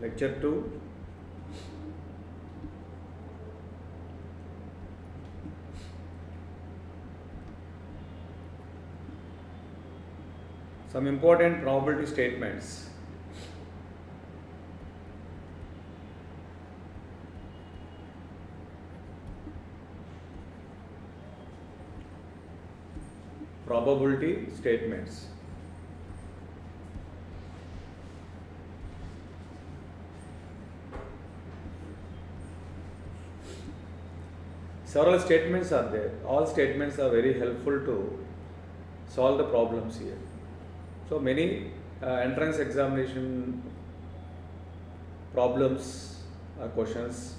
Lecture 2. Some important probability statements. Probability statements. Several statements are there. All statements are very helpful to solve the problems here. So many entrance examination problems or questions,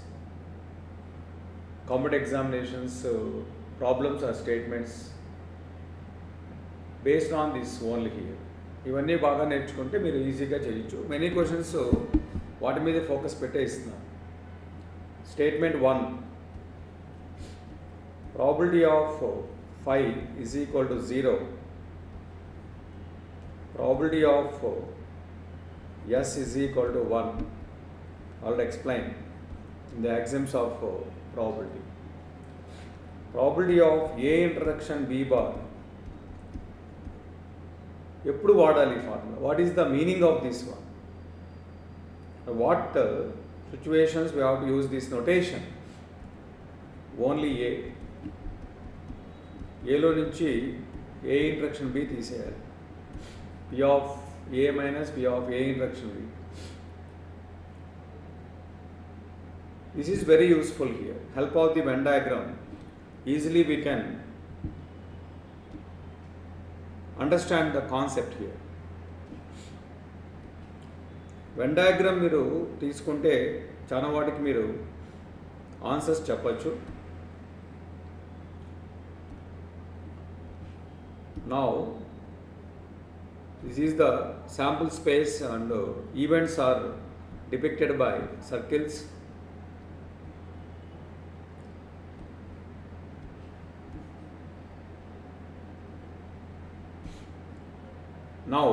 competitive examinations problems or statements based on this only here. ఇవన్నీ బాగా నేర్చుకుంటే మీరు ఈజీగా చేయొచ్చు. Many questions వాటి మీద focus పెట్టే ఇస్తున్నాను. Statement 1, probability of phi is equal to 0. Probability of S is equal to 1. I'll explain in the axioms of probability. Probability of A intersection B bar. ఎప్పుడు వాడాలి formula? What is the meaning of this one? What situations we have to use this notation? Only A, ఏలో నుంచి A interaction B తీసేయాలి. P of A minus P of A interaction B. This is very useful here. Help of the Venn diagram easily we can understand the concept here. Venn diagram మీరు తీసుకుంటే చాలా వాటికి మీరు answers చెప్పచ్చు. Now this is the sample space and events are depicted by circles. Now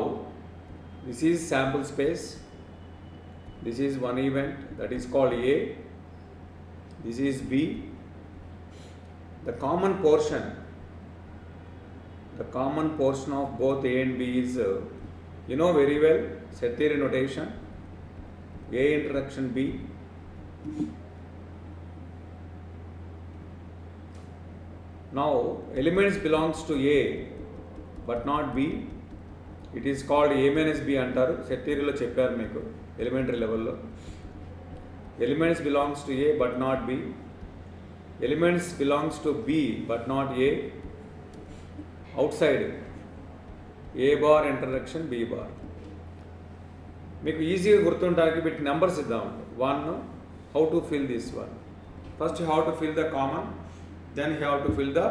this is sample space. This is one event, that is called A. This is B. The common portion of both A and B is you know very well, set theory notation. A interaction B. Now elements belongs to A but not B. It is called A minus B అంటారు. Set థియరీలో చెప్పారు మీకు elementary లెవెల్లో. Elements belongs to A but not B. Elements belongs to B but not A. outside A bar intersection B bar. మీకు ఈజీగా గుర్తుండడానికి వీటి numbers ఇద్దాం. 1, how to fill this one? First you have to fill the common, then you have to fill the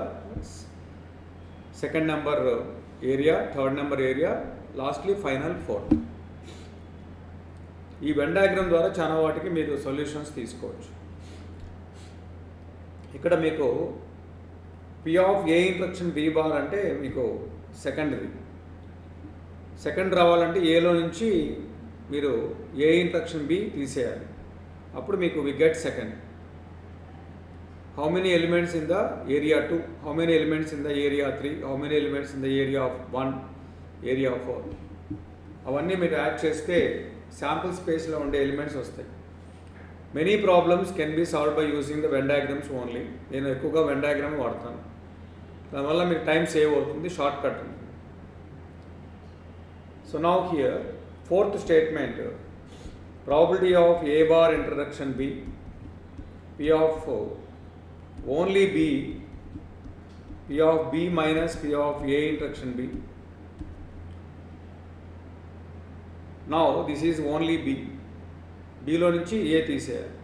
second number area, third number area, lastly final fourth. ఈ Venn diagram ద్వారా చాలా వాటికి మీరు solutions తీసుకోవచ్చు. ఇక్కడ మీకు P of A interaction B bar అంటే మీకు సెకండ్ది. సెకండ్ రావాలంటే ఏలో నుంచి మీరు ఏ ఇంటరాక్షన్ బి తీసేయాలి. అప్పుడు మీకు we get second. How many elements in the area 2, how many elements in the area 3, how many elements in the area of 1, area of 4. అవన్నీ మీరు యాడ్ చేస్తే శాంపుల్ స్పేస్లో ఉండే ఎలిమెంట్స్ వస్తాయి. Many problems can be solved by using the Venn diagrams only. నేను ఎక్కువగా Venn diagram వాడతాను. దానివల్ల మీకు టైం సేవ్ అవుతుంది, షార్ట్ కట్ ఉంది. So now here fourth statement, probability of A bar interaction B, P of only B, P of B minus P of A interaction B. Now this is only B. బిలో నుంచి A తీసేయాలి.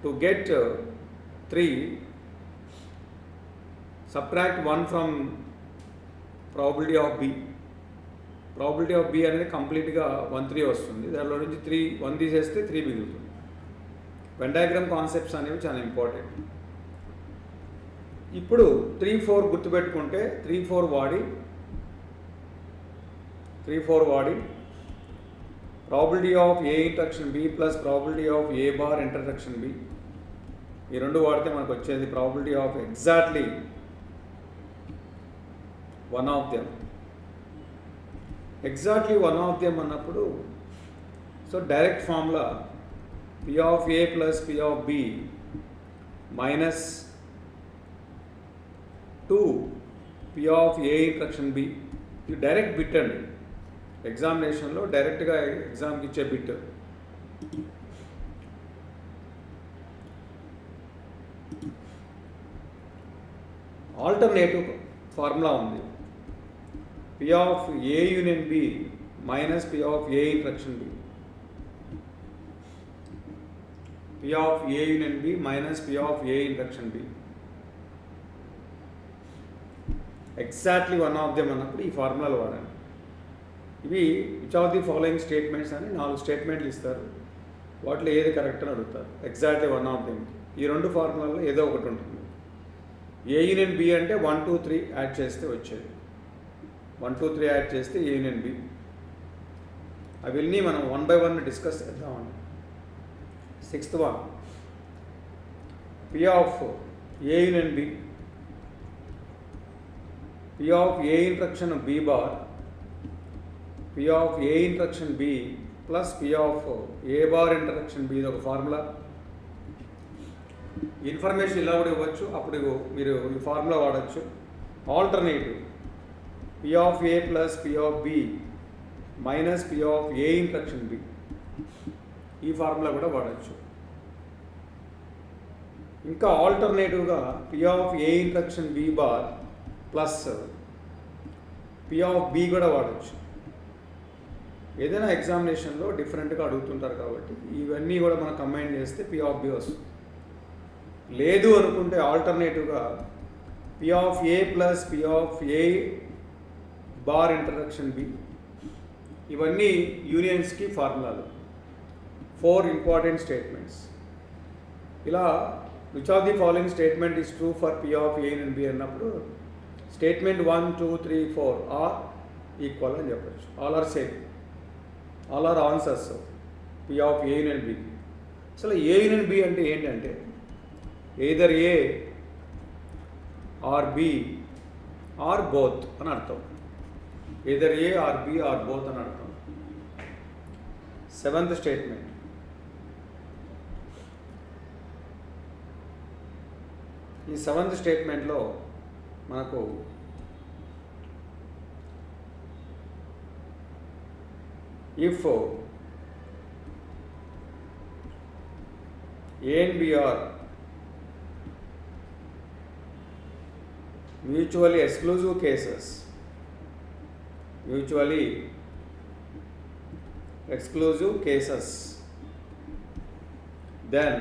To get 3, subtract 1 from probability of B. Probability of B అనేది కంప్లీట్గా 1, 3 వస్తుంది. దానిలో నుంచి 1 తీసేస్తే 3 మిగులుతుంది. వెన్ డయాగ్రామ్ కాన్సెప్ట్స్ అనేవి చాలా ఇంపార్టెంట్. ఇప్పుడు 3, 4 గుర్తుపెట్టుకుంటే 3, 4 వాడి probability of A intersection B plus probability of A bar intersection B, ఈ రెండు వాడితే మనకు వచ్చేది probability of exactly one of them. Exactly one of them అన్నప్పుడు so direct formula P of A plus P of B minus 2 P of A intersection B. ఇది direct bit అండి, ఎగ్జామినేషన్లో డైరెక్ట్గా ఎగ్జామ్కి ఇచ్చే బిట్. ఆల్టర్నేటివ్ ఫార్ములా ఉంది, P of A union B minus P of A intersection B. P of A union B minus P of A intersection B exactly one of them అన్నప్పుడు ఈ ఫార్ములాలు వాడండి. ఇవి which of the following statements అని 4 స్టేట్మెంట్లు ఇస్తారు, వాటిలో ఏది కరెక్ట్ అని అడుగుతారు. ఎగ్జాక్ట్లీ వన్ ఆఫ్ దెమ్ ఈ 2 ఫార్ములాల్లో ఏదో ఒకటి ఉంటుంది. ఏ యూనియన్ బి అంటే 1 2 3 యాడ్ చేస్తే వచ్చేది, 1 2 3 యాడ్ చేస్తే ఏ యూనియన్ బి. అవన్నీ మనం 1 by 1 డిస్కస్ చేద్దామండి. 6th one, P of A union B, P of A intersection B bar, P of A intersection B plus P of A bar intersection B. ఇది ఒక formula. Information ఇలా కూడా ఇవ్వచ్చు, అప్పుడు మీరు ఈ ఫార్ములా వాడచ్చు. Alternative P of A plus P of B minus P of A intersection B, ఈ ఫార్ములా కూడా వాడచ్చు. ఇంకా ఆల్టర్నేటివ్గా P of A intersection B bar plus P of B కూడా వాడచ్చు. ఏదైనా ఎగ్జామినేషన్లో డిఫరెంట్గా అడుగుతుంటారు కాబట్టి ఇవన్నీ కూడా మనం కంబైన్ చేస్తే పి ఆఫ్ బి వస్తుంది. లేదు అనుకుంటే ఆల్టర్నేటివ్గా P of A plus P of A bar intersection B. ఇవన్నీ యూనియన్స్కి ఫార్ములాలు. 4 ఇంపార్టెంట్ స్టేట్మెంట్స్. ఇలా which of the following statement is true for P of A and B అన్నప్పుడు స్టేట్మెంట్ 1 2 3 4 ఆర్ ఈక్వల్ అని చెప్పచ్చు. All are same, all are answers P of A and B. అసలు A and B అంటే ఏంటంటే either A or B or both అని అర్థం. Either A or B or both అని అర్థం. 7th స్టేట్మెంట్, ఈ 7th స్టేట్మెంట్లో మనకు if A and B are mutually exclusive cases, mutually exclusive cases, then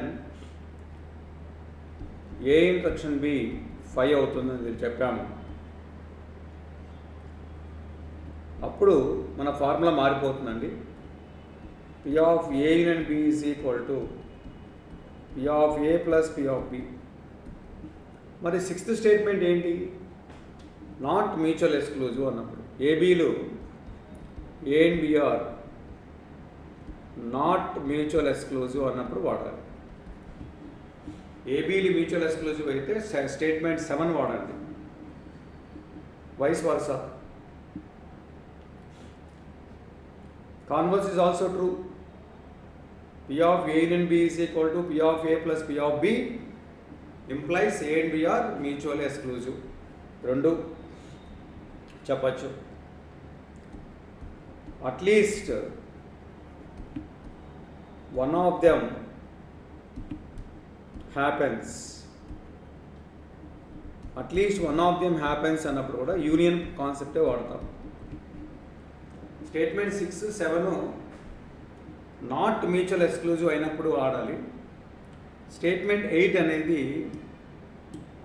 A intersection B 5 అవుతుందని చెప్పాము. అప్పుడు మన ఫార్ములా మారిపోతుందండి. P of A union B is equal to P of A plus P of B. మరి 6th statement ఏంటి? Not mutual exclusive అన్నప్పుడు ఏబీలు A and B are not mutual exclusive అన్నప్పుడు వాడాలి. ఏబీలు మ్యూచువల్ ఎక్స్క్లూజివ్ అయితే స్టేట్మెంట్ 7 వాడండి. Vice versa. Converse is also true. P of A and B is equal to P of A plus P of B implies A and B are mutually exclusive. రెండు చెప్పచ్చు. At least one of them happens. At least one of them happens అన్నప్పుడు కూడా union కాన్సెప్టే వాడతాం. Statement 6 7 not mutual exclusive అయినప్పుడు వాడాలి. Statement 8 అనేది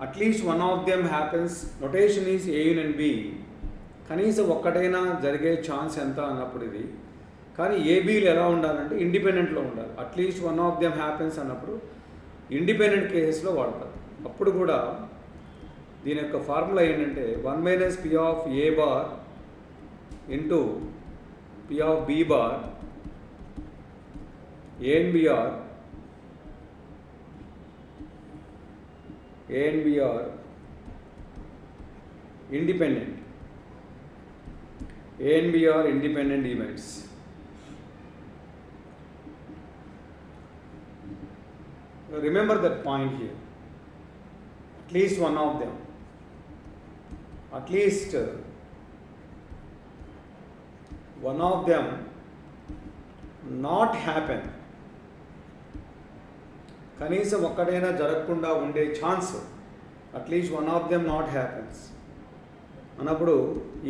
at least one of them happens, notation is A union B, కనీసం ఒక్కటైనా జరిగే ఛాన్స్ ఎంత అన్నప్పుడు ఇది. కానీ ఏబీలు ఎలా ఉండాలంటే ఇండిపెండెంట్లో ఉండాలి. At least one of them happens అన్నప్పుడు ఇండిపెండెంట్ కేసెస్లో వాడతారు. అప్పుడు కూడా దీని యొక్క ఫార్ములా ఏంటంటే 1 minus P of A bar into P of B bar A and B are independent. A and B are independent events. Remember that point here. At least one of them. At least one of them not happen. కనీసం ఒక్కడైనా జరగకుండా ఉండే chance, at least one of them not happens అన్నప్పుడు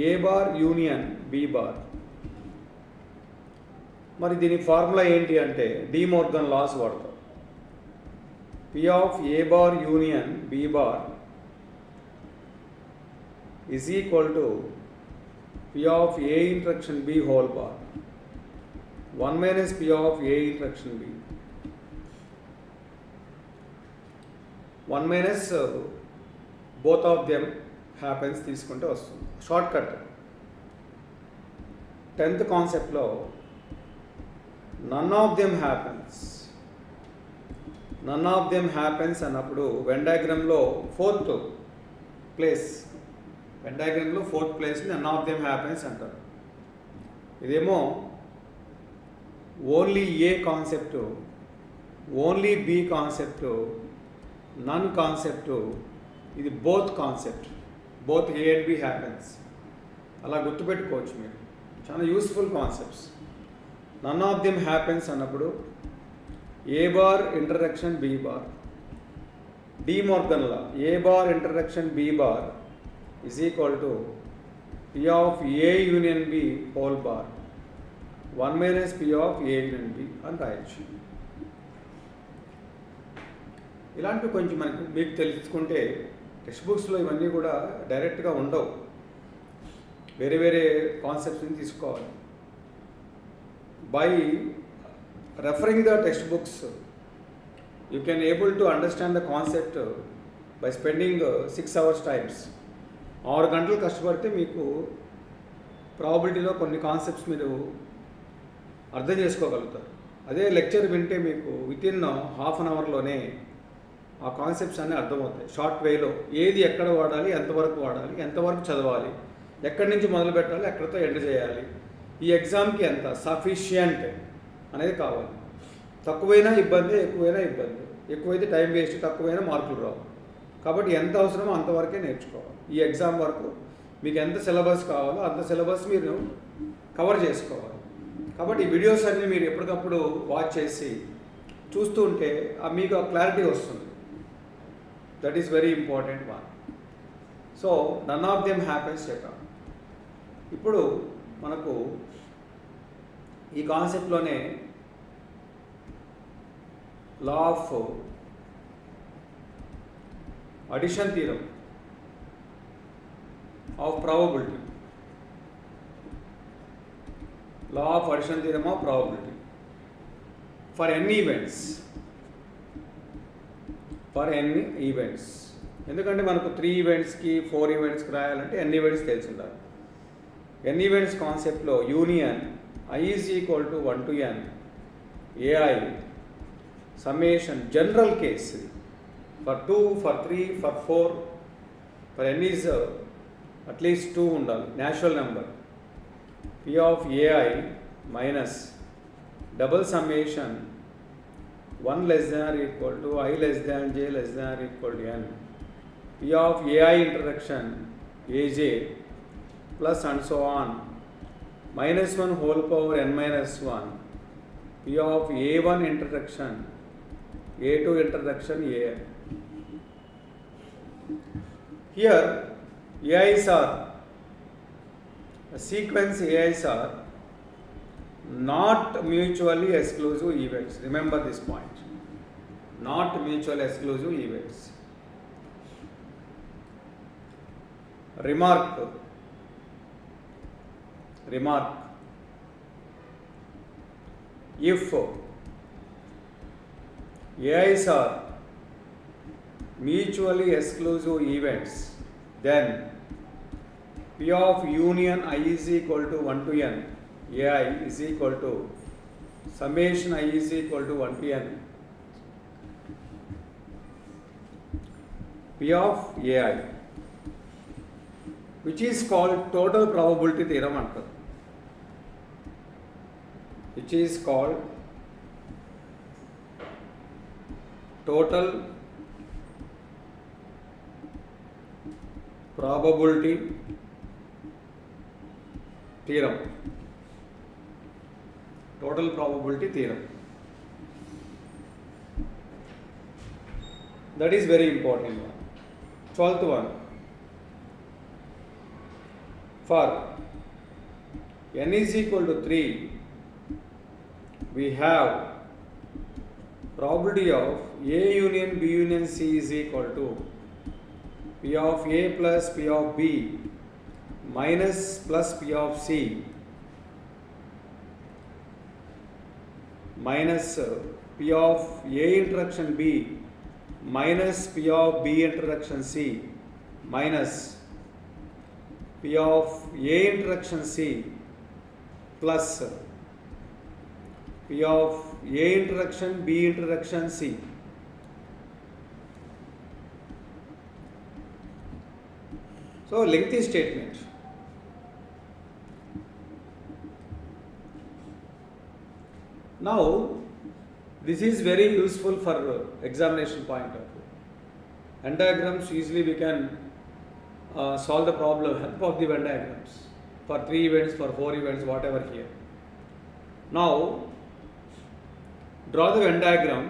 A bar union B bar. మరి దీని ఫార్ములా ఏంటి అంటే డి మోర్గన్ లాస్ వాడతాం. P of A bar union B bar is equal to P of A interaction B whole bar 1 minus P of A interaction B. 1 minus both of them happens తీసుకుంటే వస్తుంది. Short cut 10th కాన్సెప్ట్లో none of them happens అన్నప్పుడు Venn డయాగ్రామ్లో fourth place none of them happens అంటారు. ఇదేమో only A concept, only B concept, none concept, ఇది both concept, both A and B happens. అలా గుర్తుపెట్టుకోవచ్చు మీరు, చాలా useful concepts. None of them happens అన్నప్పుడు A bar interaction B bar, డి మోర్గన్లా A bar interaction B bar is equal to P of A union B whole bar 1 minus P of A union B అని రాయొచ్చు. ఇలాంటివి కొంచెం మీకు తెలుసుకుంటే text బుక్స్లో ఇవన్నీ కూడా డైరెక్ట్గా ఉండవు, వేరే వేరే కాన్సెప్ట్స్ని తీసుకోవాలి. By referring the text books you can able to understand the concept by spending 6 hours times. 6 గంటలు కష్టపడితే మీకు ప్రాబబిలిటీలో కొన్ని కాన్సెప్ట్స్ మీరు అర్థం చేసుకోగలుగుతారు. అదే లెక్చర్ వింటే మీకు వితిన్ హాఫ్ అన్ అవర్లోనే ఆ కాన్సెప్ట్స్ అన్నీ అర్థమవుతాయి. షార్ట్ వేలో ఏది ఎక్కడ వాడాలి, ఎంతవరకు వాడాలి, ఎంతవరకు చదవాలి, ఎక్కడి నుంచి మొదలు పెట్టాలి, ఎక్కడితో ఎండ్ చేయాలి, ఈ ఎగ్జామ్కి ఎంత సఫిషియంట్ అనేది కావాలి. తక్కువైనా ఇబ్బంది, ఎక్కువైనా ఇబ్బంది. ఎక్కువైతే టైం వేస్ట్, తక్కువైనా మార్కులు రావు. కాబట్టి ఎంత అవసరమో అంతవరకే నేర్చుకోవాలి. ఈ ఎగ్జామ్ వరకు మీకు ఎంత సిలబస్ కావాలో అంత సిలబస్ మీరు కవర్ చేసుకోవాలి. కాబట్టి ఈ వీడియోస్ అన్నీ మీరు ఎప్పటికప్పుడు వాచ్ చేసి చూస్తూ ఉంటే మీకు ఆ క్లారిటీ వస్తుంది. That is very important one. So none of them happens చెప్పాం. ఇప్పుడు మనకు ఈ కాన్సెప్ట్లోనే law of addition theorem of probability, law of addition theorem of probability for n events. ఎందుకంటే మనకు 3 ఈవెంట్స్కి 4 ఈవెంట్స్కి రాయాలంటే n ఈవెంట్స్ తెలిసి ఉండాలి. n ఈవెంట్స్ కాన్సెప్ట్లో union i is equal to 1 to n ai summation general case for 2, for 3, for 4, for n is at least 2 ఉండాలి natural number. P of ai minus double summation 1 less than or equal to I less than j less than or equal to n. P of ai interaction aj plus and so on minus 1 whole power n minus 1. P of a1 interaction a2 interaction an. Here ai's are sequence AIs are not mutually exclusive events. Remember this point. Not mutually exclusive events. Remark. If AIs are mutually exclusive events, then P of union I is equal to 1 to n ai is equal to summation I is equal to 1 to n P of AI, which is called total probability theorem antaru, which is called total probability theorem. Total probability theorem. That is very important one. 12th one. For n is equal to 3, we have probability of A union B union C is equal to P of A plus P of B minus plus P of C minus P of A intersection B minus P of B intersection C minus P of A intersection C plus P of A intersection B intersection C. So lengthy statement. Now this is very useful for examination point of view. Venn diagrams, usually we can solve the problem help of the Venn diagrams for 3 events, for 4 events, whatever here. Now draw the Venn diagram.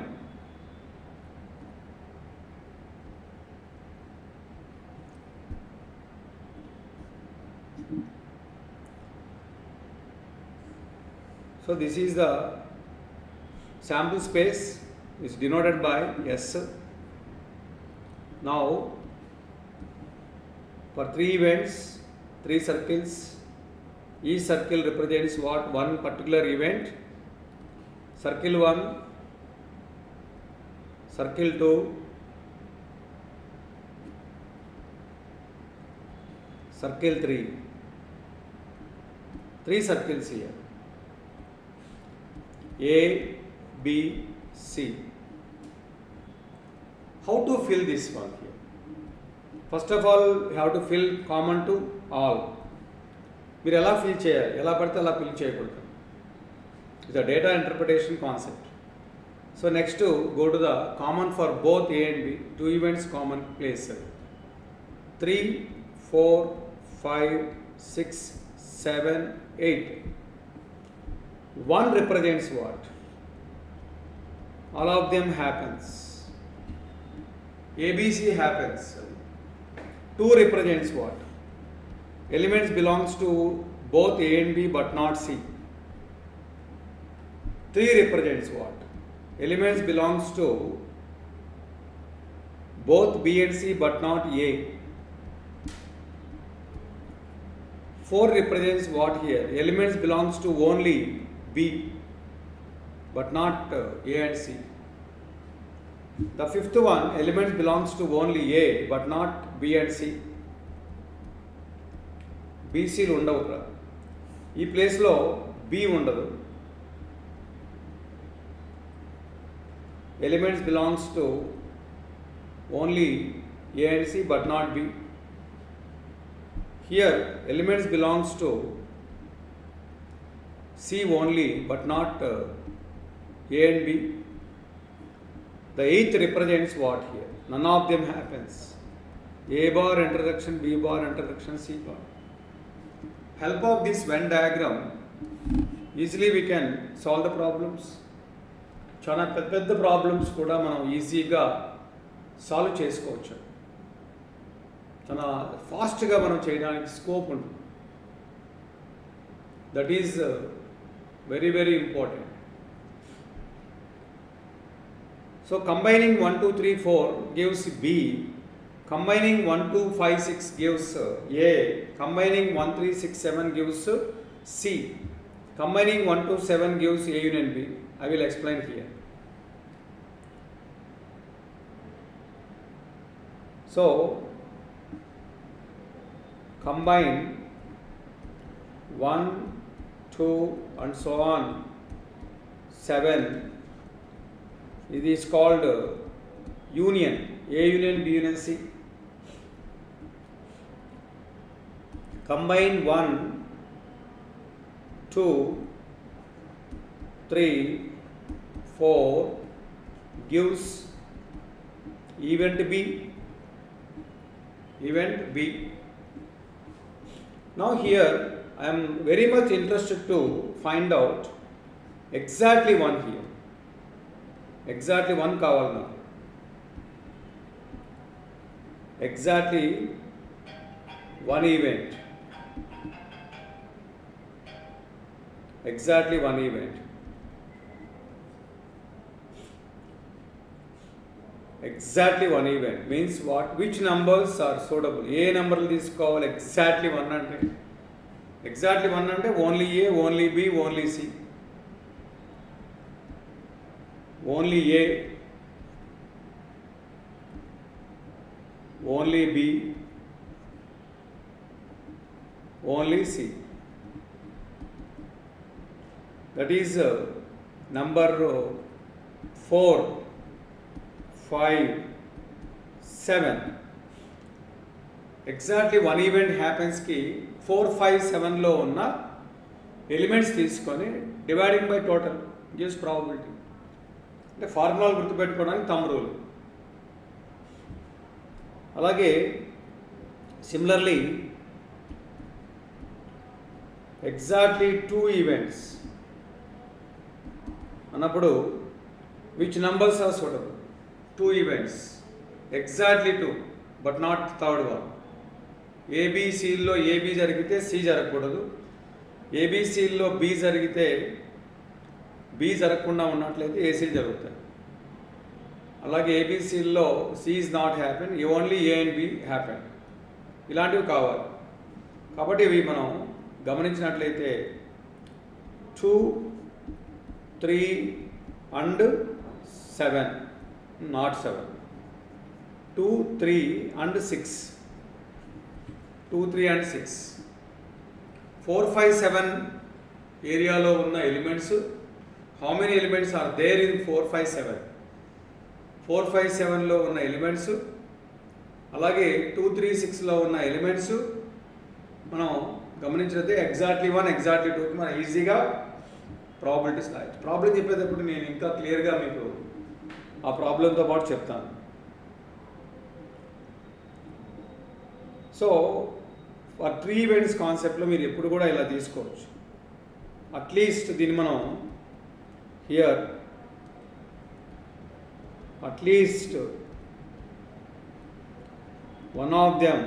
So this is the sample space, is denoted by S. Now for 3 events, 3 circles, each circle represents what? One particular event. Circle 1, circle 2, circle 3. 3 circles here. A, B, C. How to fill this one here? First of all, you have to fill common to all. మీరు ఎలా fill చేయాలి? ఎలా పడితే అలా fill చేయకూడదు. It's a data interpretation concept. So next go to the common for both A and B. 2 events common place. 3, 4, 5, 6, 7, 8. 1 represents what? All of them happens. ABC happens. 2 represents what? Elements belongs to both A and B but not C. 3 represents what? Elements belongs to both B and C but not A. 4 represents what here? Elements belongs to only B but not A and C. The 5th one, elements belongs to only A but not B and C. BCలు ఉండవు. ఈ ప్లేస్లో B ఉండదు. Elements belongs to only A and C but not B. Here elements belongs to C only but not A and B. The 8th represents what here? None of them happens. A bar intersection B bar intersection C bar. Help of this Venn diagram, easily we can solve the problems. చాలా పెద్ద పెద్ద problems కూడా మనం ఈజీగా solve చేసుకోవచ్చు. చాలా ఫాస్ట్గా మనం చేయడానికి స్కోప్ ఉంటుంది. That is very very important. So combining 1, 2, 3, 4 gives B. Combining 1, 2, 5, 6 gives A. Combining 1, 3, 6, 7 gives C. Combining 1, 2, 7 gives A union B. I will explain here. So combine 1, 2 and so on. 7. It is called union. A union, B union, C. Combine 1, 2, 3, 4 gives event B. Event B. Now here I am very much interested to find out exactly 1 here. Exactly 1 కావాలి నాకు. Exactly 1 event. Exactly 1 event. Exactly 1 event means what? Which numbers are suitable? ఏ నెంబర్లు తీసుకోవాలి exactly 1 అంటే? Exactly 1 అంటే only A, only B, only C. Only A, only B, only C. That is number 4, 5, 7. Exactly 1 event happens ki 4, 5, 7లో ఉన్న elements తీసుకొని dividing by total gives probability. అంటే ఫార్ములాలు గుర్తుపెట్టుకోవడానికి థంబ్ రూల్. అలాగే సిమిలర్లీ ఎగ్జాక్ట్లీ 2 ఈవెంట్స్ అన్నప్పుడు which numbers are suitable? 2 events, exactly 2 but not third one. ఏబిసిల్లో AB జరిగితే సి జరగకూడదు, ఏబిసిల్లో బి జరిగితే బి జరగకుండా ఉన్నట్లయితే ఏసీ జరుగుతాయి. అలాగే ఏబిసిల్లో C is not happen, only A and B happen. ఇలాంటివి కావాలి. కాబట్టి ఇవి మనం గమనించినట్లయితే 2, 3 and 7, not 7. 2, 3 and 6. 2, 3 and 6. 4, 5, 7 ఏరియాలో ఉన్న elements. How many elements are there in 4, 5, 7? 4, 5, 7లో ఉన్న ఎలిమెంట్స్, అలాగే 2, 3, 6లో ఉన్న ఎలిమెంట్స్ మనం గమనించినట్లయితే ఎగ్జాక్ట్లీ 1, ఎగ్జాక్ట్లీ 2కి మనం ఈజీగా ప్రాబిలిటీస్ రాయొచ్చు. ప్రాబ్లం చెప్పేటప్పుడు నేను ఇంకా క్లియర్గా మీకు ఆ ప్రాబ్లంతో పాటు చెప్తాను. సో ఫర్ 3 ఈవెంట్స్ కాన్సెప్ట్లో మీరు ఎప్పుడు కూడా ఇలా తీసుకోవచ్చు. అట్లీస్ట్ దీన్ని మనం here at least one of them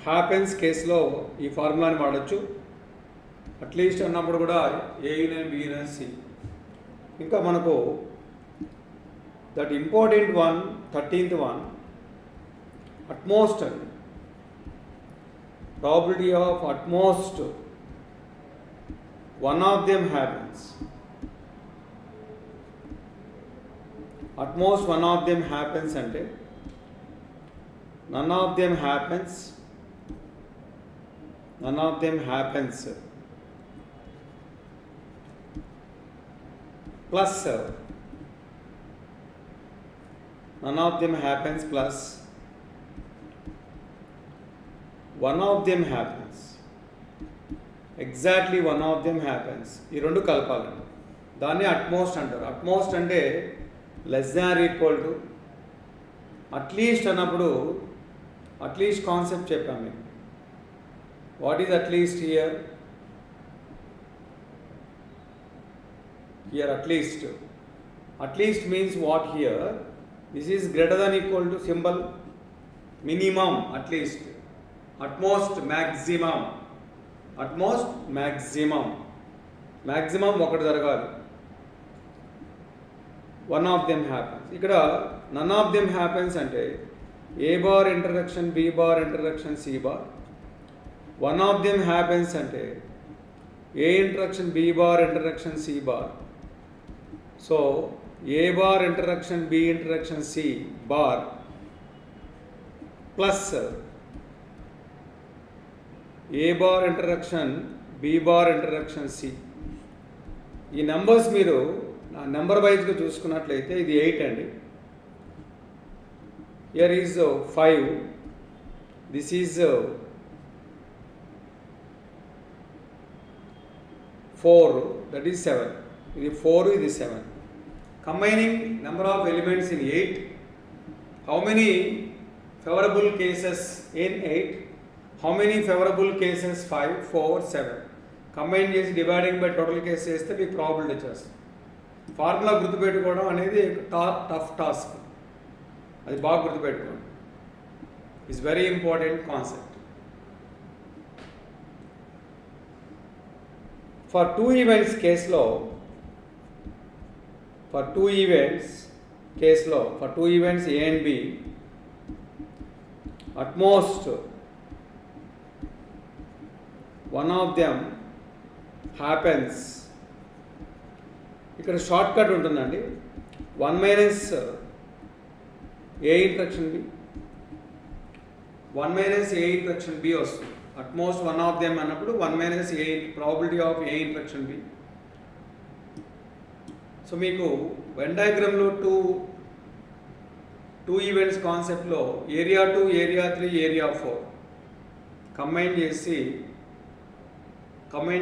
happens కేసులో ఈ ఫార్ములాని వాడచ్చు. అట్లీస్ట్ అన్నప్పుడు కూడా A union B union C. ఇంకా మనకు that important one 13th one at most అండి. Probability of at most one of them happens. At most one of them happens అంటే none of them happens, none of them happens plus none of them happens plus one of them happens. Exactly one of them happens. ఈ రెండు కలపాలండి. దాన్ని utmost అంటారు. Utmost అంటే less than or equal to. At least అన్నప్పుడు at least concept చెప్పాము మేము. What is at least here? Here at least means what here? This is greater than equal to symbol minimum, at least. Utmost, maximum. Utmost, maximum. Maximum ఒకటి జరగాలి. One of them happens. ఇక్కడ none of them happens అంటే A bar intersection B bar intersection C bar. One of them happens అంటే A intersection B bar intersection C bar. So A bar intersection B intersection C bar plus A bar intersection B bar intersection C. ఈ numbers మీరు number వైజ్గా చూసుకున్నట్లయితే ఇది 8 అండి. Here is 5, this is 4, that is 7. ఇది 4, ఇది 7. Combining number of elements in 8. How many favorable cases in 8? How many favorable cases? 5, 4, 7. Combine చేసి dividing by total case చేస్తే మీకు ప్రాబిలిటీ వచ్చేస్తుంది. ఫార్ములా గుర్తుపెట్టుకోవడం అనేది టఫ్ టాస్క్. అది బాగా గుర్తుపెట్టుకోండి. It's very important concept. For two events కేసులో for two events A and B, at most one of them happens. ఇక్కడ షార్ట్ కట్ ఉంటుందండి. 1 minus A instruction B, 1 minus A instruction B వస్తుంది. Utmost one of them అన్నప్పుడు 1 minus A probability of A instruction B. So మీకు when డయాగ్రామ్లో two events కాన్సెప్ట్లో area 2, area 3, area 4 combine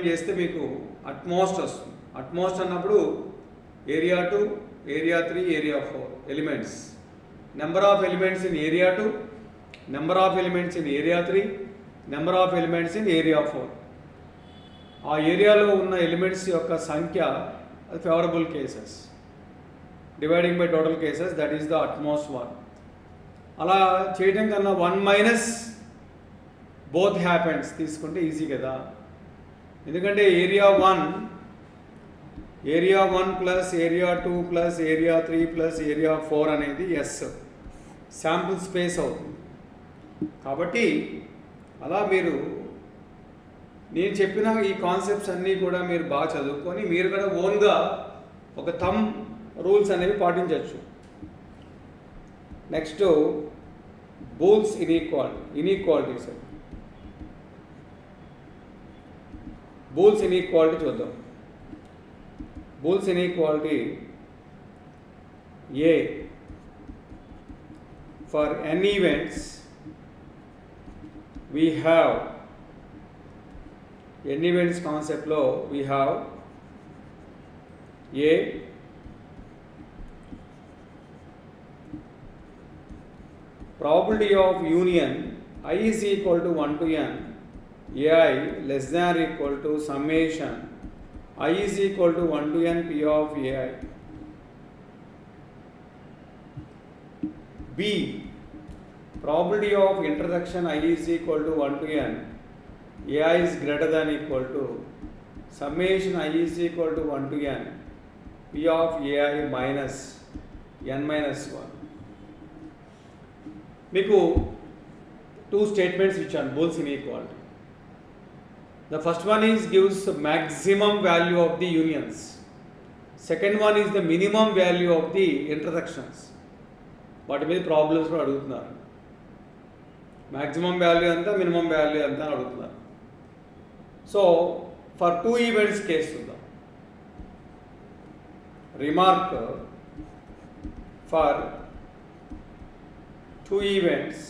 చేస్తే మీకు utmost వస్తుంది. Utmost అన్నప్పుడు area 2, area 3, area 4 elements. Number of elements in area 2, number of elements in area 3, number of elements in area 4. ఆ ఏరియాలో ఉన్న elements యొక్క సంఖ్య అది favourable cases. Dividing by total cases, that is the utmost 1. అలా చేయడం కన్నా 1 మైనస్ బోత్ హ్యాపెన్స్ తీసుకుంటే ఈజీ కదా. ఎందుకంటే area 1 plus area 2 plus area 3 plus area 4 అనేది ఎస్ శాంపుల్ స్పేస్ అవుతుంది. కాబట్టి అలా మీరు నేను చెప్పిన ఈ కాన్సెప్ట్స్ అన్నీ కూడా మీరు బాగా చదువుకొని మీరు కూడా ఓన్గా ఒక థంబ్ రూల్స్ అనేవి పాటించవచ్చు. Next Boole's inequalities. Boole's inequality చూద్దాం. Boole's inequality A for n events we have n events concept లో we have A probability of union I is equal to 1 to n ai less than or equal to summation I is equal to 1 to n p of ai. B probability of intersection I is equal to 1 to n ai is greater than or equal to summation I is equal to 1 to n p of ai minus n minus 1. మీకు two statements which are Boole's inequality. The first one is gives maximum value of the unions. Second one is the minimum value of the intersections. వాటి మీద problems కూడా అడుగుతున్నారు. Maximum value ఎంత, minimum value ఎంత అని అడుగుతున్నారు. So for two events case చూద్దాం. Remark for two events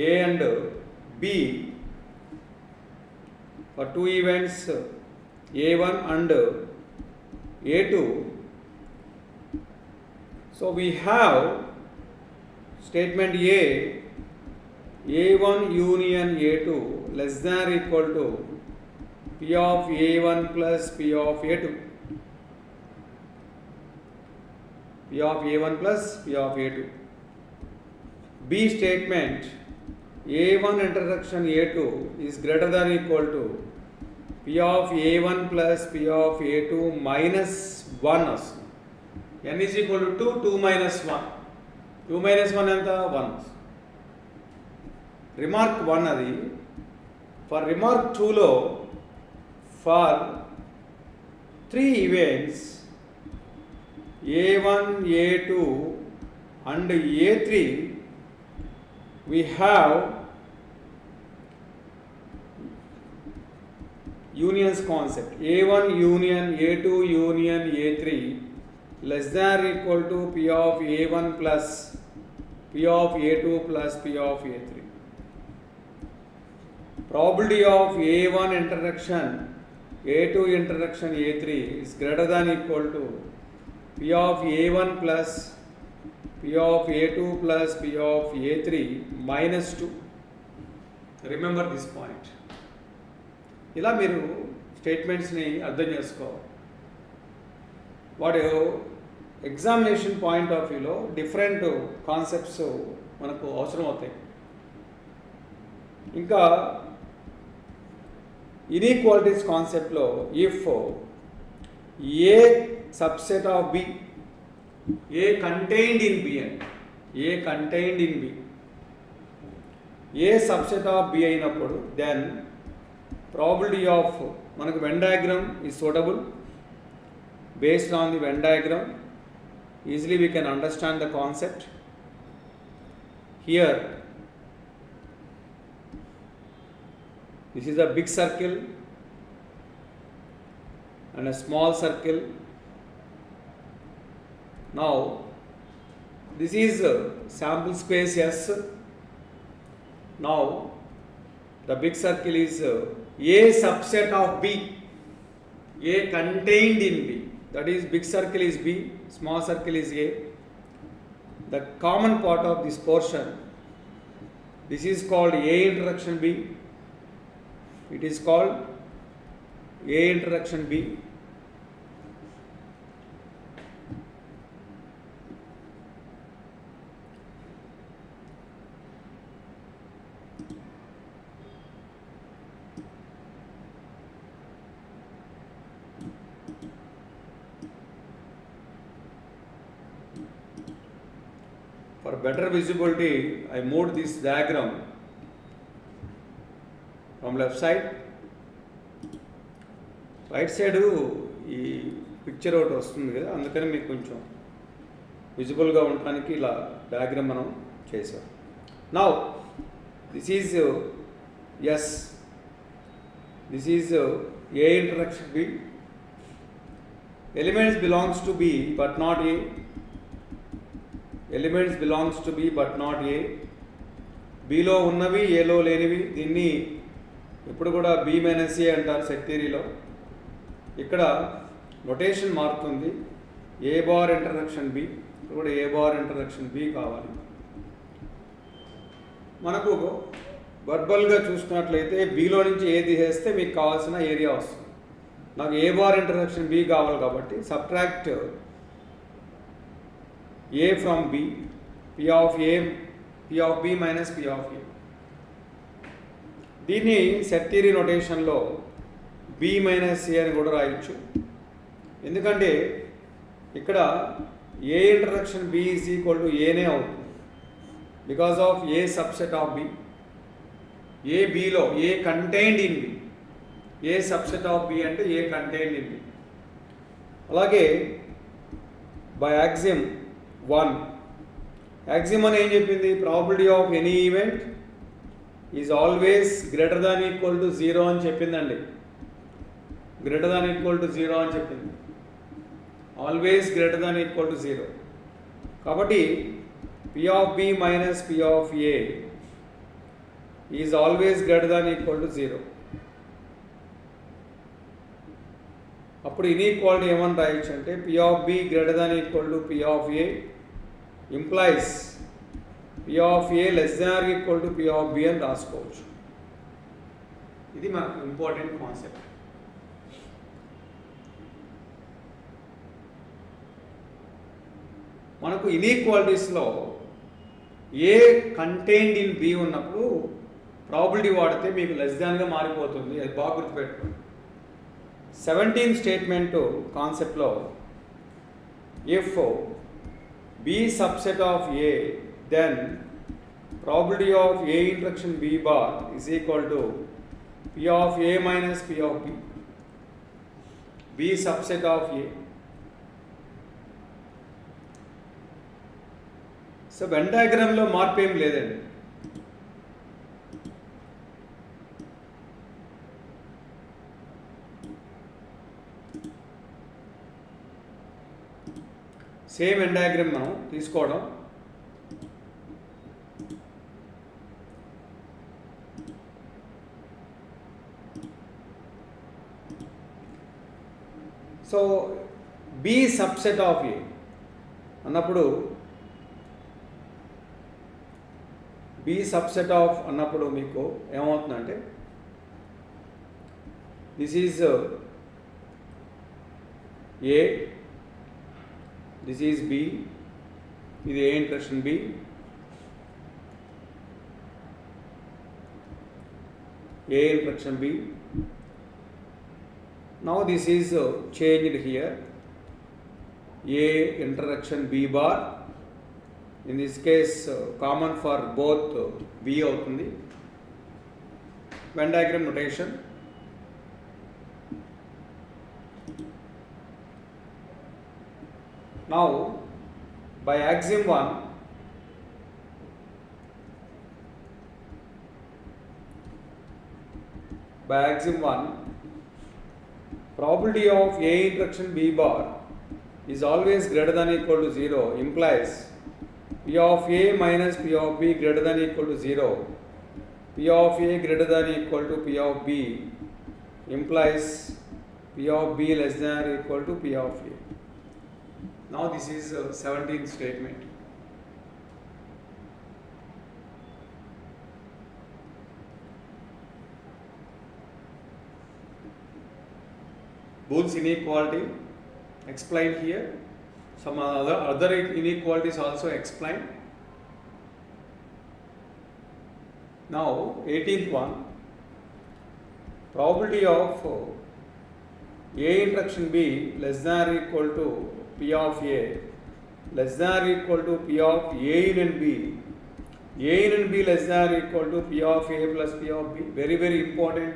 A and B, for two events A1 and A2. So we have statement A1 union A2 less than or equal to P of A1 plus P of A2. P of A1 plus P of A2. B statement A1 intersection A2 is greater than or equal to P of A1 plus P of A2 minus 1. N is equal to 2, 2 minus 1. 2 minus 1 anta 1. Remark 1 adi. For remark 2 lo for 3 events A1, A2 and A3 we have unions concept. A1 union A2 union A3 less than or equal to P of A1 plus P of A2 plus P of A3. Probability of A1 interaction A2 interaction A3 is greater than or equal to P of A1 plus P of A2 plus P of A3 minus 2. Remember this point. ఇలా మీరు స్టేట్మెంట్స్ని అర్థం చేసుకోవాలి. వాడు examination point of వ్యూలో different concepts మనకు అవసరం అవుతాయి. ఇంకా ఇన్ఈక్వాలిటీస్ కాన్సెప్ట్లో if A subset of B, A contained in B and A contained in B, A subset of B అయినప్పుడు దెన్ probability of మనకు Venn diagram is suitable. Based on the Venn diagram easily we can understand the concept. Here this is a big circle and a small circle. Now this is sample space S. Now the big circle is A subset of B, A contained in B. That is, big circle is B, small circle is A. The common part of this portion, this is called A interaction B. It is called A interaction B. For better visibility, I moved this diagram from left side. Right side ఈ picture ఒకటి వస్తుంది కదా, అందుకని మీకు కొంచెం విజిబుల్గా ఉండడానికి ఇలా diagram మనం చేసాం. Now this is S, this is A interaction B. Elements belongs to B but not A. Elements belongs to B but not A. బిలో ఉన్నవి ఏలో లేనివి, దీన్ని ఇప్పుడు కూడా బి మైనస్ ఏ అంటారు సెట్ థియరీలో. ఇక్కడ నొటేషన్ మారుతుంది. ఏ బార్ ఇంటరాక్షన్ బి, ఇక్కడ కూడా ఏ బార్ ఇంటరాక్షన్ బి కావాలి. మనకు వర్బల్గా చూసుకున్నట్లయితే బిలో నుంచి ఏ తీసేస్తే మీకు కావాల్సిన ఏరియా వస్తుంది. నాకు ఏ బార్ ఇంటరాక్షన్ బి కావాలి కాబట్టి subtract A from B, P of A, P of B minus P of A. దీన్ని సెట్ థియరీ నొటేషన్లో B మైనస్ A అని కూడా రాయొచ్చు. ఎందుకంటే ఇక్కడ A interaction B is equal to ఏనే అవుతుంది. Because of A subset of B. A బిలో, A contained in B. A subset of B అంటే ఏ కంటైన్డ్ ఇన్ B. అలాగే బై యాక్సిమ్ 1, యాక్సిమ్ అని ఏం చెప్పింది? Probability of any event is always greater than equal to 0 అని చెప్పిందండి. Greater than equal to 0 అని చెప్పింది. Always greater than equal to 0. కాబట్టి P of B minus P of A is always greater than equal to 0. అప్పుడు inequality ఏమని రాయొచ్చు అంటే P of B greater than equal to P of A implies P of A less than or equal to P of B అని రాసుకోవచ్చు. ఇది మనకు important concept. మనకు ఇన్ఈక్వాలిటీస్లో ఏ contained in B ఉన్నప్పుడు ప్రాబిలిటీ వాడితే మీకు లెస్ దాన్గా మారిపోతుంది. అది బాగా గుర్తుపెట్టుకోండి. 17 స్టేట్మెంట్ కాన్సెప్ట్లో if B subset of A, then probability of A interaction B bar is equal to P of A minus P of B. B subset of A. So Venn డయాగ్రామ్లో మార్పు ఏం లేదండి. సేమ్ వెన్ డయాగ్రామ్ మనం తీసుకోవడం. So B subset of A అన్నప్పుడు B subset of అన్నప్పుడు మీకు ఏమవుతుందంటే this is A, this is B, ఇది A intersection B, A intersection B. Now this is changed here, A intersection B bar. In this case common for both B అవుతుంది. Venn diagram notation. Now by axiom 1, probability of A intersection B bar is always greater than equal to 0 implies P of A minus P of B greater than equal to 0. P of A greater than equal to P of B implies P of B less than or equal to P of A. Now this is 17th statement. Boole's inequality explained here. Some other inequalities also explained. Now 18th one, probability of A intersection B less than or equal to P of A less than or equal to P of A in and B, A in and B less than or equal to P of A plus P of B. Very very important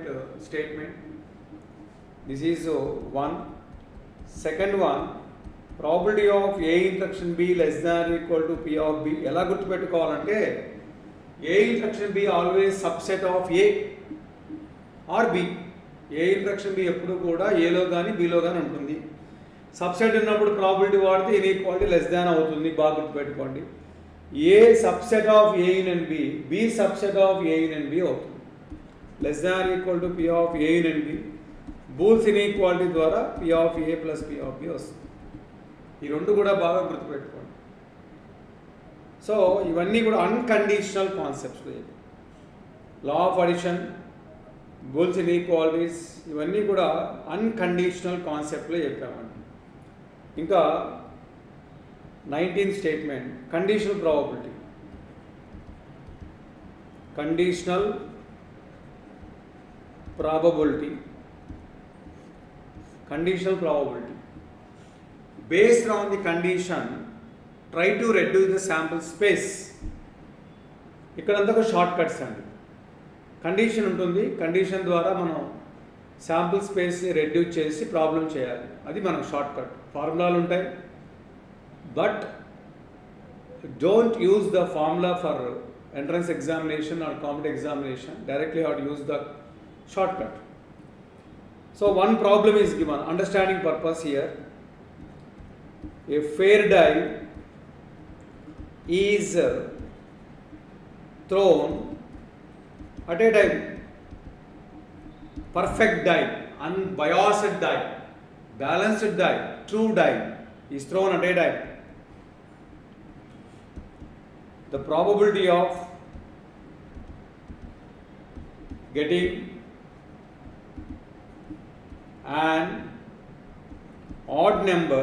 statement. This is one. Second one, probability of A intersection B less than or equal to P of B. ఎలా గుర్తుపెట్టుకోవాలంటే A intersection B always subset of A or B. A intersection B ఎప్పుడు కూడా Aలో కానీ Bలో కానీ ఉంటుంది. Subset ఉన్నప్పుడు probability వాడితే inequality less than అవుతుంది. బాగా గుర్తుపెట్టుకోండి. A subset of A in and B, B subset of A in and B అవుతుంది. Less than or equal to P of A in and B. Boole's inequality ద్వారా P of A plus P of B వస్తుంది. ఈ రెండు కూడా బాగా గుర్తుపెట్టుకోండి. So ఇవన్నీ కూడా unconditional concepts. Law of addition, Boole's inequalities ఇవన్నీ కూడా అన్కండిషనల్ కాన్సెప్ట్లో చెప్పామండి. ఇంకా 19th statement, conditional probability. Conditional probability, conditional probability. Based on the condition, try to reduce the sample space. ఇక్కడంతా షార్ట్ కట్స్ అండి. కండిషన్ ఉంటుంది, కండిషన్ ద్వారా మనం శాంపుల్ స్పేస్ని రెడ్యూస్ చేసి ప్రాబ్లం చేయాలి. అది మనకు షార్ట్ కట్. ఫార్ములాలు ఉంటాయి, but don't use the formula for entrance examination or competitive examination. Directly have to use the shortcut. So one problem is given, understanding purpose here. A fair die is thrown at a time. Perfect die, unbiased die, balanced die, true die is thrown at a time. The probability of getting an odd number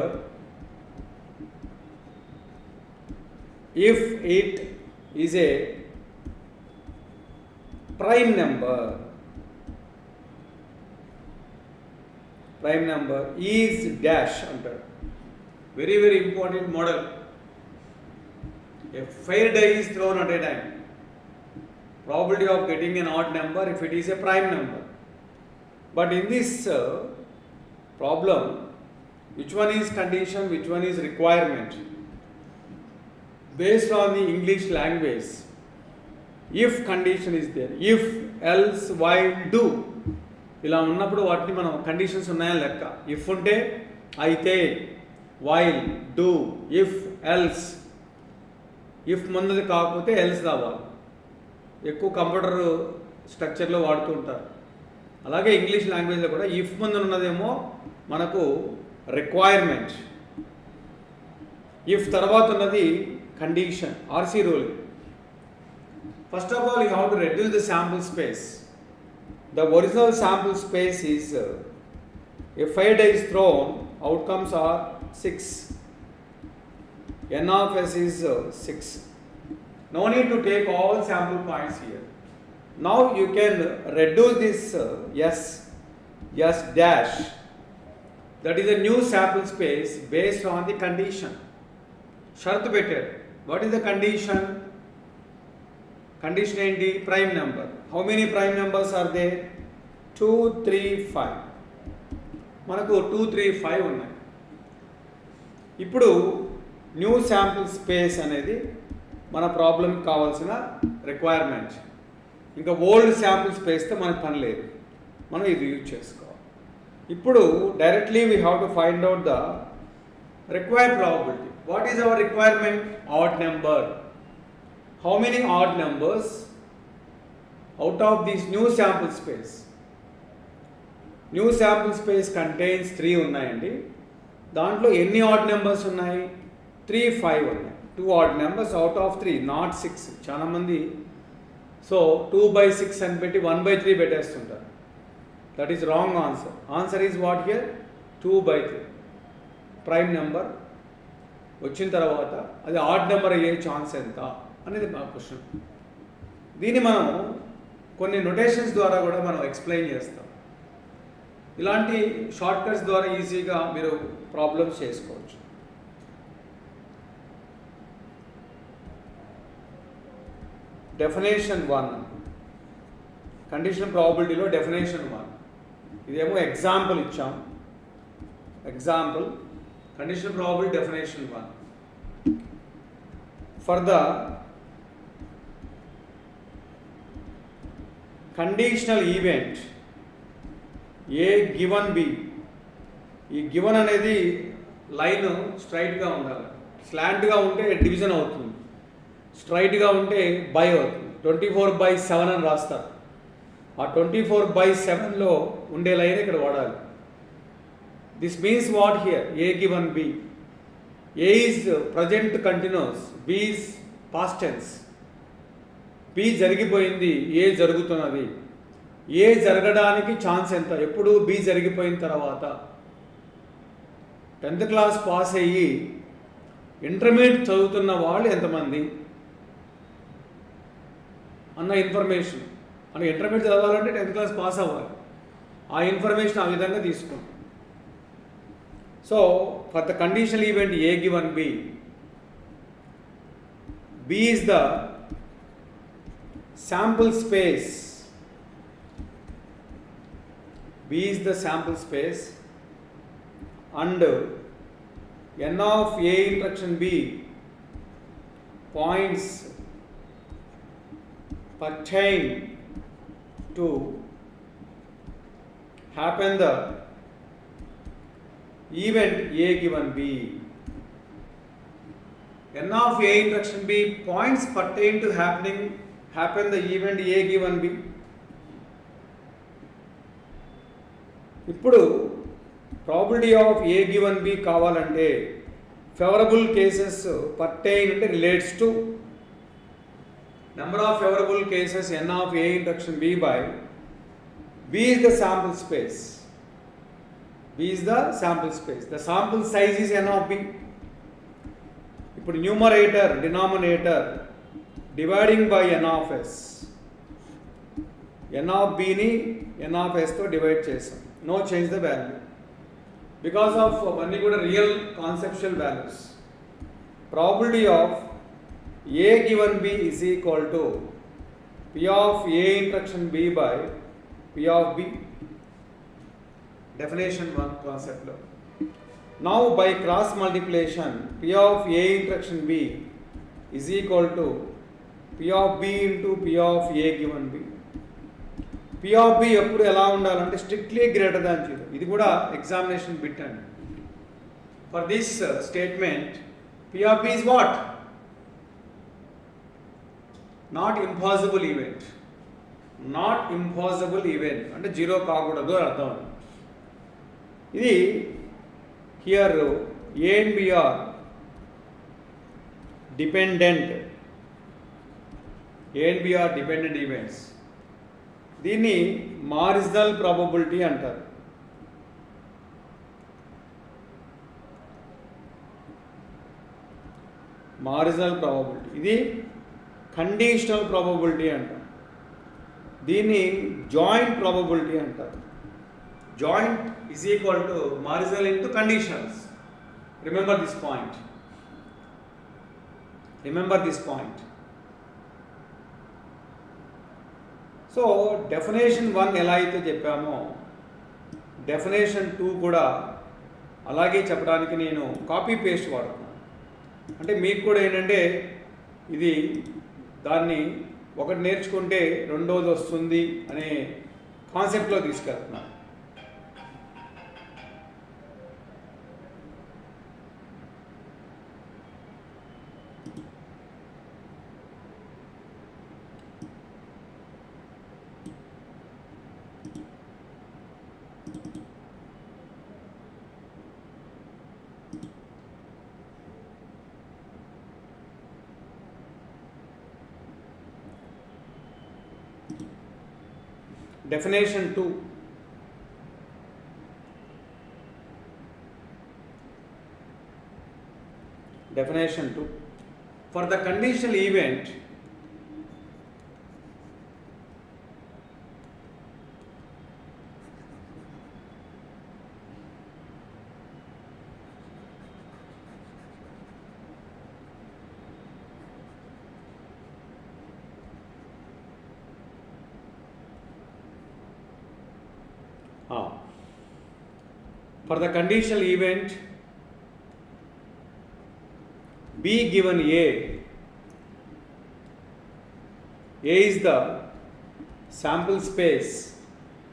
if it is a prime number is dash అంటారు. very very important model. A fair die is thrown at a time. Probability of getting an odd number if it is a prime number. But in this problem, which one is condition, which one is requirement? Based on the English language, if condition is there, if, else, while, do, ఇలా ఉన్నప్పుడు వాటిని మనం conditions ఉన్నాయని లెక్క. If ఉంటే అయితే, while, do, if, else. If ముందుది కాకపోతే ఎల్స్ రావాలి. ఎక్కువ కంప్యూటర్ స్ట్రక్చర్లో వాడుతూ ఉంటారు. అలాగే ఇంగ్లీష్ లాంగ్వేజ్లో కూడా ఇఫ్ ముందు ఉన్నదేమో మనకు రిక్వైర్మెంట్, ఇఫ్ తర్వాత ఉన్నది condition, RC rule. First of all you have to reduce the sample space. The original sample space is if 5 dice thrown, outcomes are 6. N of S is 6. No need to take all sample points here. Now you can reduce this S dash. That is a new sample space based on the condition. Shart betted. What is the condition? Condition ఏంటి? Prime number. How many prime numbers are there? 2, 3, 5. మనకు 2, 3, 5 ఉన్నాయి. ఇప్పుడు new sample space అనేది మన ప్రాబ్లంకి కావాల్సిన requirement. ఇంకా old sample స్పేస్తో మనకు పని లేదు, మనం ఇది యూజ్ చేసుకోవాలి. ఇప్పుడు directly we have to find out the required probability. What is our requirement? Odd number. How many odd numbers out of this new sample space? New sample space contains 3 ఉన్నాయండి. దాంట్లో ఎన్ని odd numbers ఉన్నాయి? 3, 5 ఉన్నాయి. 2 odd numbers out of 3, not 6. చాలా మంది so 2/6 అని పెట్టి 1/3 పెట్టేస్తుంటారు. That is wrong answer. Answer is what here? 2/3. Prime number వచ్చిన తర్వాత అది ఆడ్ నెంబర్ అయ్యే ఛాన్స్ ఎంత అనేది మా క్వశ్చన్. దీన్ని మనం కొన్ని నొటేషన్స్ ద్వారా కూడా మనం ఎక్స్ప్లెయిన్ చేస్తాం. ఇలాంటి షార్ట్ కట్స్ ద్వారా ఈజీగా మీరు ప్రాబ్లమ్స్ చేసుకోవచ్చు. డెఫినేషన్ 1, కండిషన్ ప్రాబబిలిటీలో డెఫినేషన్ 1. ఇదేమో ఎగ్జాంపుల్ ఇచ్చాం. Example condition probability definition 1. For the conditional event A given B. ఈ గివన్ అనేది లైన్ స్ట్రైట్గా ఉండాలి. స్లాంట్గా ఉంటే డివిజన్ అవుతుంది, స్ట్రైట్గా ఉంటే బై అవుతుంది. 24/7 అని రాస్తారు. ఆ 24/7లో ఉండే లైన్ ఇక్కడ వాడాలి. This means what here? A given B. A is present continuous, B is past tense. B జరిగిపోయింది, ఏ జరుగుతున్నది. ఏ జరగడానికి ఛాన్స్ ఎంత? ఎప్పుడు బి జరిగిపోయిన తర్వాత. 10th క్లాస్ పాస్ అయ్యి ఇంటర్మీడియట్ చదువుతున్న వాళ్ళు ఎంతమంది అన్న ఇన్ఫర్మేషన్. మనకి ఇంటర్మీడియట్ చదవాలంటే 10th క్లాస్ పాస్ అవ్వాలి. ఆ ఇన్ఫర్మేషన్ ఆ విధంగా తీసుకుంటాం. So for the conditional event A given B, B is the sample space. B is the sample space and n of A intersection B points pertain to happen the event A given B. N of A intersection B points pertain to happen the event A given B. ఇప్పుడు probability of A given B కావాలంటే favourable cases pertain అంటే relates to number of favourable cases n of A intersection B by B is the sample space. B is the sample space. The sample size is n of B. ఇప్పుడు numerator denominator dividing by n of S. N of బిని n of ఎస్తో divide చేసాం. No change the value because of అన్నీ కూడా real conceptual values. Probability of A given B is equal to P of A intersection B by P of B. Definition 1 కాన్సెప్ట్లో. Now by cross multiplication P of A intersection B is equal to P of B into P of A given B. P of B ఎప్పుడు ఎలా ఉండాలంటే strictly greater than 0. ఇది కూడా examination bit అండి. For this statement, P of B is what? Not impossible event. Not impossible event. అంటే zero కాకూడదు అని అర్థం. ఇది here A and B are dependent. A and B are dependent events. దీన్ని marginal probability అంటారు. Marginal probability. ఇది conditional probability అంటారు. దీన్ని జాయింట్ ప్రాబబిలిటీ అంటారు. Joint is equal to marginal into conditionals. Remember this point. Remember this point. So definition 1 ఎలా అయితే చెప్పామో definition 2 కూడా అలాగే చెప్పడానికి నేను కాపీ పేస్ట్ వాడుతున్నాను. అంటే మీకు కూడా ఏంటంటే ఇది దాన్ని ఒకటి నేర్చుకుంటే రెండోది వస్తుంది అనే కాన్సెప్ట్లో తీసుకెళ్తున్నాను. Definition 2. Definition 2. For the conditional event, for the conditional event B given A is the sample space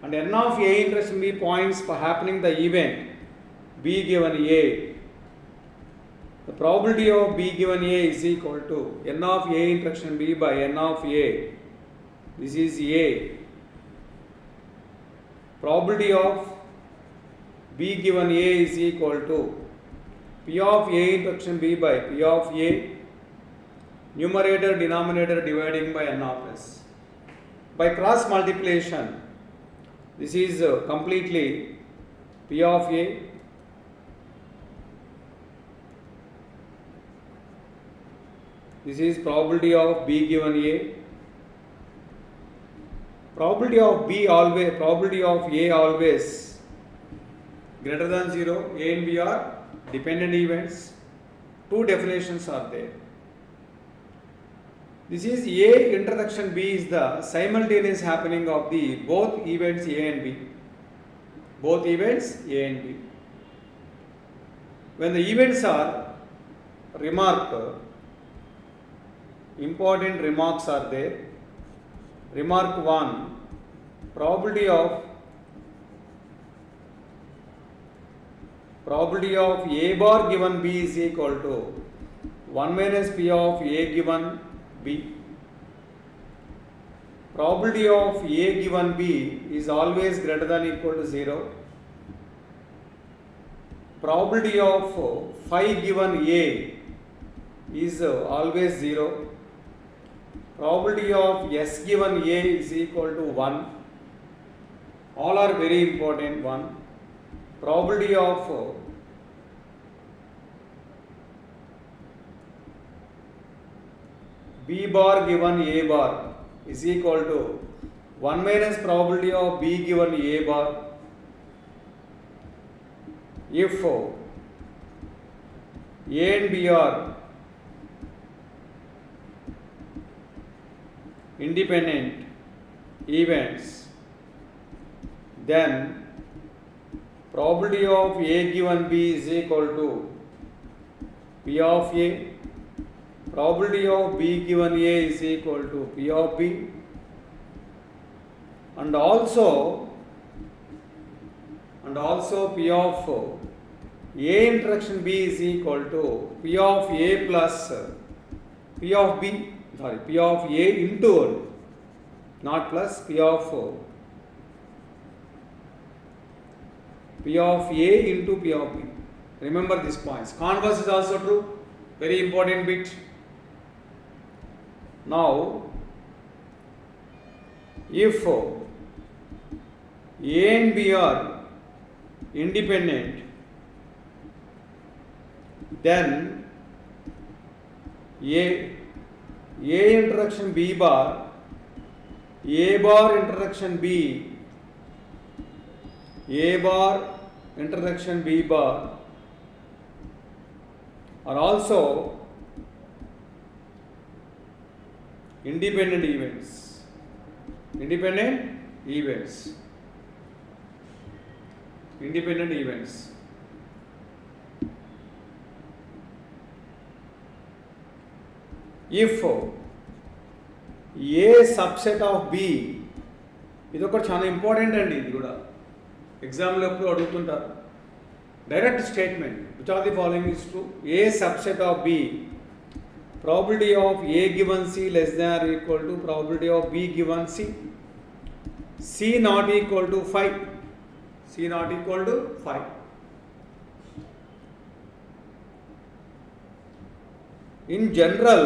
and n of A intersection B points for happening the event B given A. The probability of B given A is equal to n of A intersection B by n of A. This is A. Probability of B given A is equal to P of A intersection B by P of A, numerator denominator dividing by n of S. By cross multiplication, this is completely P of A this is probability of B given A. Probability of B always, probability of A always greater than 0. A and B are dependent events. Two definitions are there. This is A intersection B is the simultaneous happening of the both events A and B. Both events A and B. When the events are important remarks are there. Remark 1, probability of A bar given B is equal to 1 minus P of A given B. Probability of A given B is always greater than equal to 0. Probability of phi given A is always 0. Probability of S given A is equal to 1. All are very important. 1. Probability of B bar given A bar is equal to 1 minus probability of B given A bar if A and B are independent events, then probability of A given B is equal to P of A. Probability of B given A is equal to P of B, and also P of A intersection B is equal to P of A plus P of B, sorry, P of A into, not plus, P of A into P of B. Remember these points. Converse is also true, very important bit. Now, if A and B are independent, then A intersection B bar, A bar intersection B, A bar intersection B bar are also independent events. Independent events. Independent events. If A subset of B, ఇది ఒకటి చాలా important అండి, ఇది కూడా ఎగ్జామ్లో ఎప్పుడు అడుగుతుంటారు. Direct statement, which are the following is true. A subset of B, probability of A given C less than or equal to probability of B given C. C not equal to 5. C not equal to 5. In general,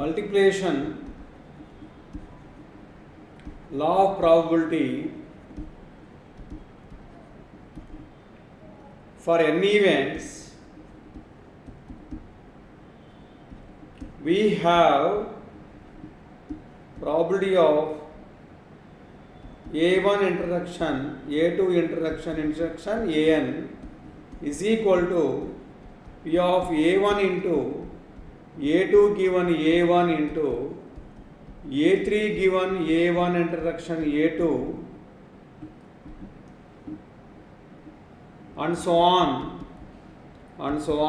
multiplication law of probability for n events, we have probability of A1 intersection, A2 intersection An is equal to P of A1 into A2 given A1 into A3 given A1 intersection A2 and so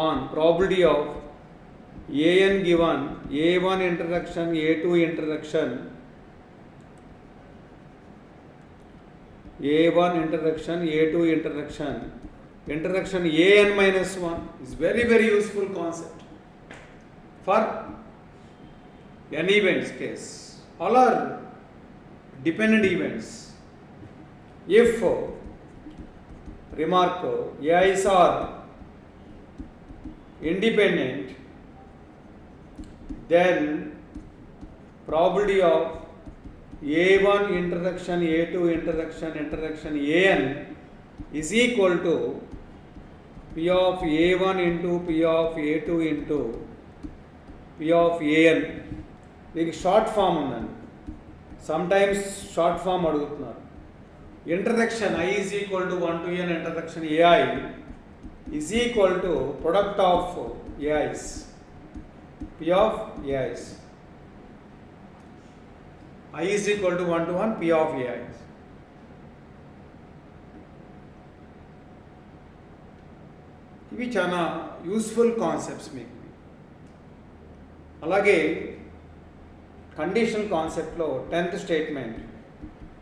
on. Probability of An given A1 intersection A2 intersection A1 intersection A2 intersection An minus 1 is very useful concept for n events case. All are dependent events. If remark AIs are independent, then probability of A1 intersection A2 intersection An is equal to P of A1 into P of A2 into P of An. దీనికి short form ఉందండి, sometimes short form అడుగుతున్నారు. Intersection I is equal to 1 to n intersection AI is equal to product of AIs, P of AIs. I is equal to 1 to 1 P of AIs. ఇవి చాలా useful concepts మీకు. అలాగే conditional కాన్సెప్ట్లో 10th statement,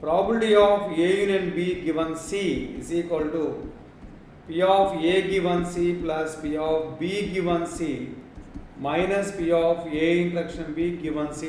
probability of A union B given C is equal to P of A given C plus P of B given C minus P of A intersection B given C.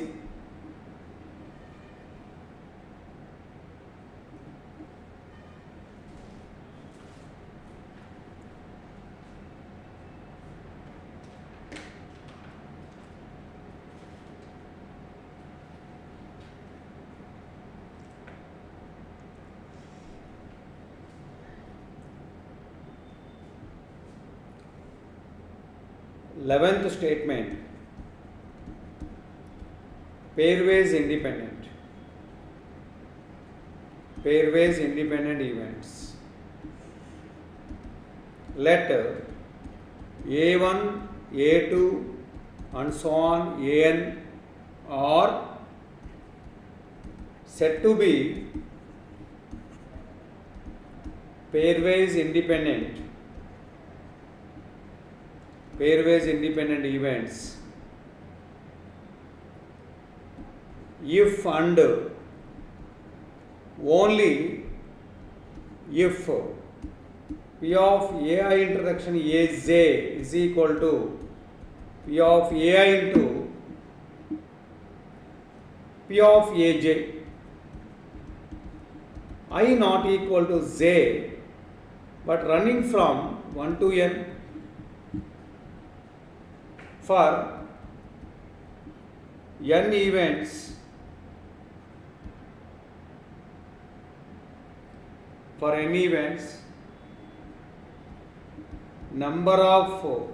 Eleventh statement, pairwise independent events. Let A1, A2 and so on An are said to be pairwise independent events if and only if P of AI intersection AJ is equal to P of AI into P of AJ, I not equal to J, but running from 1 to n for n events number of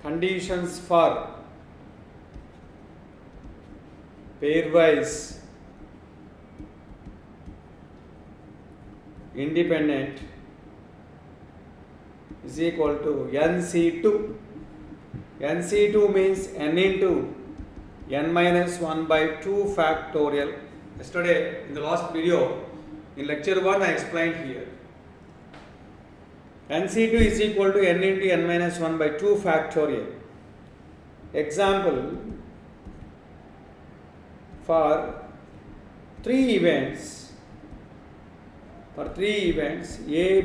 conditions for pairwise independent is equal to NC2. NC2 means n into n minus 1 by 2 factorial. Yesterday in the last video, in lecture 1 I explained here. NC2 is equal to n into n minus 1 by 2 factorial. Example, for three events A,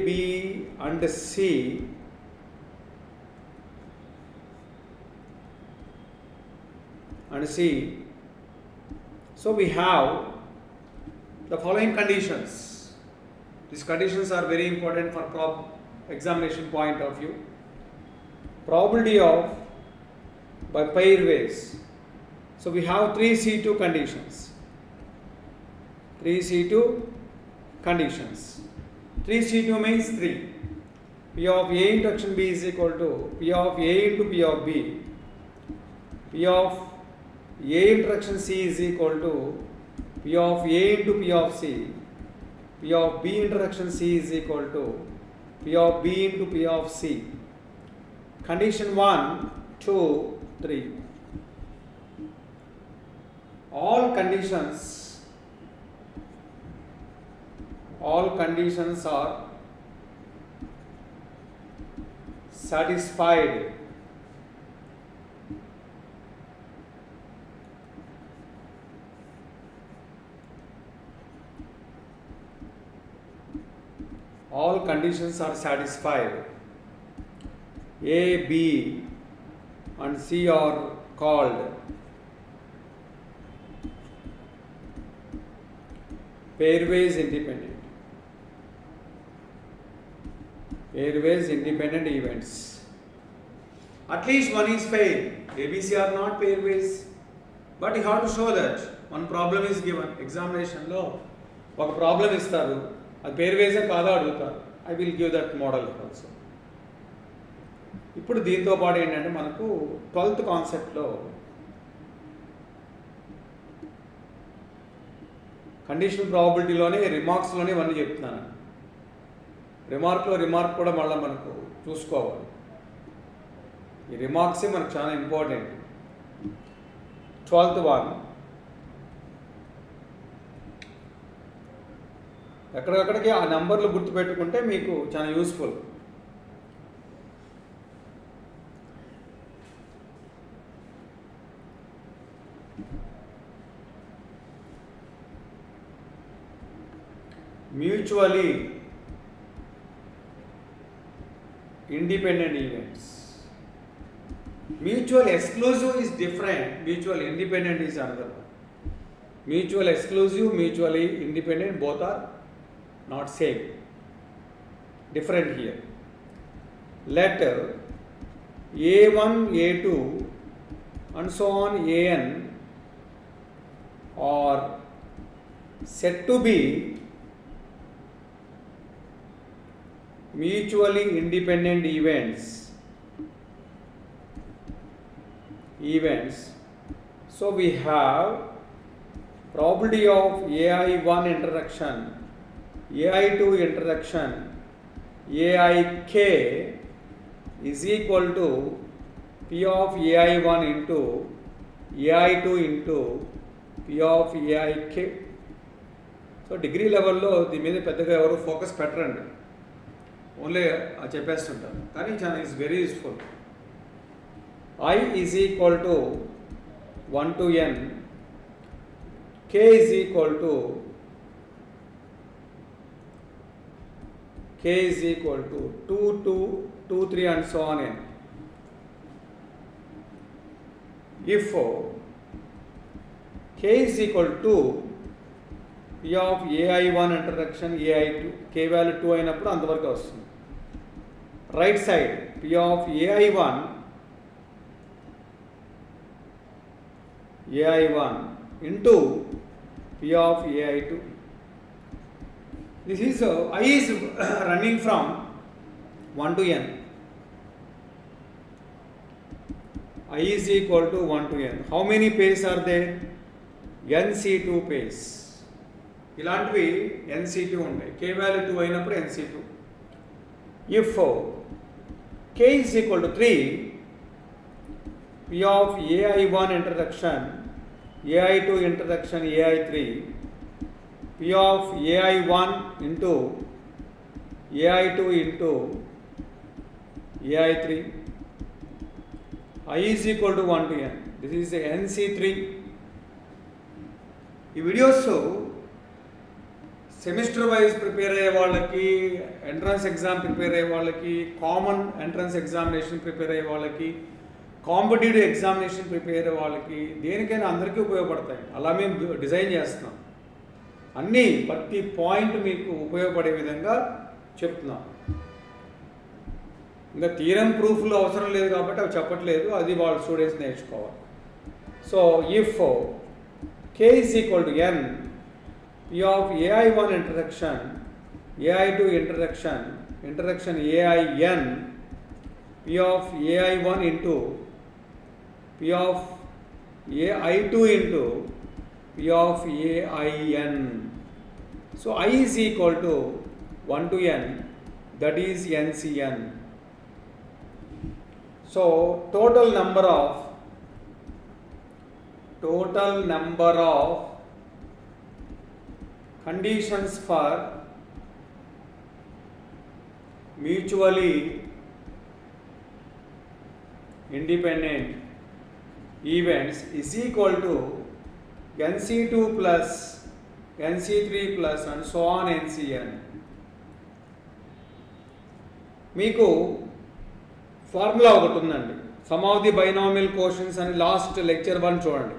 B and C, so we have the following conditions. These conditions are very important for examination point of view. Probability of by pairwise. So we have 3C2 conditions. 3C2 means 3. P of A intersection B is equal to P of A into P of B. P of A intersection C is equal to P of A into P of C. P of B intersection C is equal to P of B into P of C. Condition 1, 2, 3. All conditions are satisfied A, B and C are called pairwise independent events. At least one is failed. ABC are not pairwise, but you have to show that one problem is given. Examination lo oka problem istaru, అది pairwise కాదా అడుగుతారు. I will give that model also. ఇప్పుడు దీంతో పాటు ఏంటంటే మనకు 12th కాన్సెప్ట్లో conditional ప్రాబబిలిటీలోనే రిమార్క్స్లోనే ఇవన్నీ చెప్తున్నాను. రిమార్క్ కూడా మళ్ళీ మనకు చూసుకోవాలి. ఈ రిమార్క్సే మనకు చాలా ఇంపార్టెంట్. 12th వన్ ఎక్కడికక్కడికి ఆ నెంబర్లు గుర్తుపెట్టుకుంటే మీకు చాలా useful. Mutually independent events. Mutual exclusive is different, mutual independent is another one. Mutual exclusive, mutually independent, both are not same, different here. Let A1, A2 and so on An are said to be mutually independent events. So we have probability of AI1 interaction, AI2 interaction, AIK is equal to P of AI1 into AI2 into P of AIK. So degree లెవెల్లో దీని మీద పెద్దగా ఎవరు focus పెట్టరండి, only చెప్పేస్తుంటారు. కానీ చాలా is very useful. I is equal to 1 to n, k is equal to 2, 2, 3 and so on n. If k is equal to p of ai1 intersection ai2, k value 2 అయినప్పుడు అంతవరకు వస్తుంది. Right side p of ai1 into p of ai2. This is I is running from 1 to n. I is equal to 1 to n. How many pairs are there? nc2 pairs. ఇలాంటివి nc2 ఉంటాయి. k value 2 అయినప్పుడు nc2. If k is equal to 3, p of ai1 intersection ai2 intersection ai3, p of ai1 into ai2 into ai3, I is equal to 1 to n. This is nc3. ఈ videos semester wise prepare అయ్యే వాళ్ళకి, entrance exam prepare అయ్యే వాళ్ళకి, common entrance examination prepare అయ్యే వాళ్ళకి, competitive examination prepare అయ్యే వాళ్ళకి, దేనికైనా అందరికీ ఉపయోగపడతాయి. అలా మేము డిజైన్ చేస్తున్నాం. అన్నీ ప్రతి పాయింట్ మీకు ఉపయోగపడే విధంగా చెప్తున్నాం. ఇంకా థియరం ప్రూఫ్లు అవసరం లేదు కాబట్టి అవి చెప్పట్లేదు, అది వాళ్ళ స్టూడెంట్స్ నేర్చుకోవాలి. So if k is equal to n, p of ai1 intersection ai2 intersection ain, p of ai1 into p of ai2 into p of ain. So I is equal to 1 to n, that is ncn. So total number of conditions for mutually independent events is equal to nc2 plus nc3 plus and so on ncn. మీకు formula ఒకటి ఉందండి, some of the binomial cautions అని. Last lecture 1 చూడండి,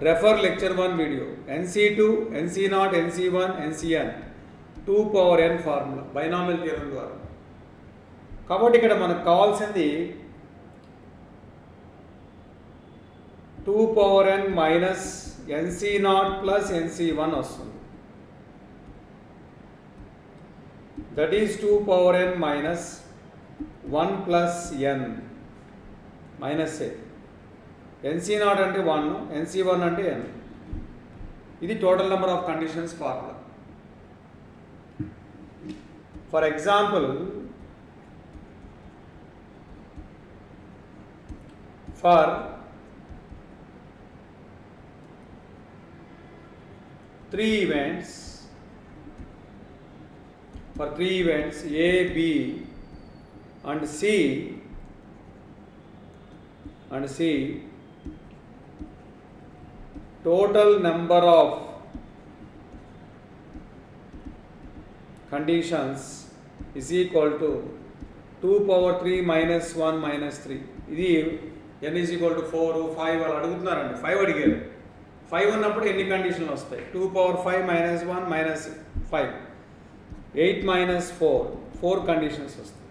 refer lecture 1 video. nc2 nc0 nc1 ncn 2 power n formula binomial theorem ద్వారా. కాబట్టి ఇక్కడ మనకు కావాల్సింది 2 power n minus nc0 plus nc1 వస్తుంది. That is 2 power n minus 1 plus n minus A. nc0 అంటే 1, nc1 అంటే n. ఇది total number of conditions formula. For example, for 3 events, A, B and C, total number of conditions is equal to 2 power 3 minus 1 minus 3. ఇది n is equal to 4, 5 వాళ్ళు అడుగుతున్నారండి. 5 అడిగారు. 5 ఉన్నప్పుడు ఎన్ని కండిషన్లు వస్తాయి? 2 power 5 minus 1 minus 5, 8 minus 4, 4 conditions వస్తాయి.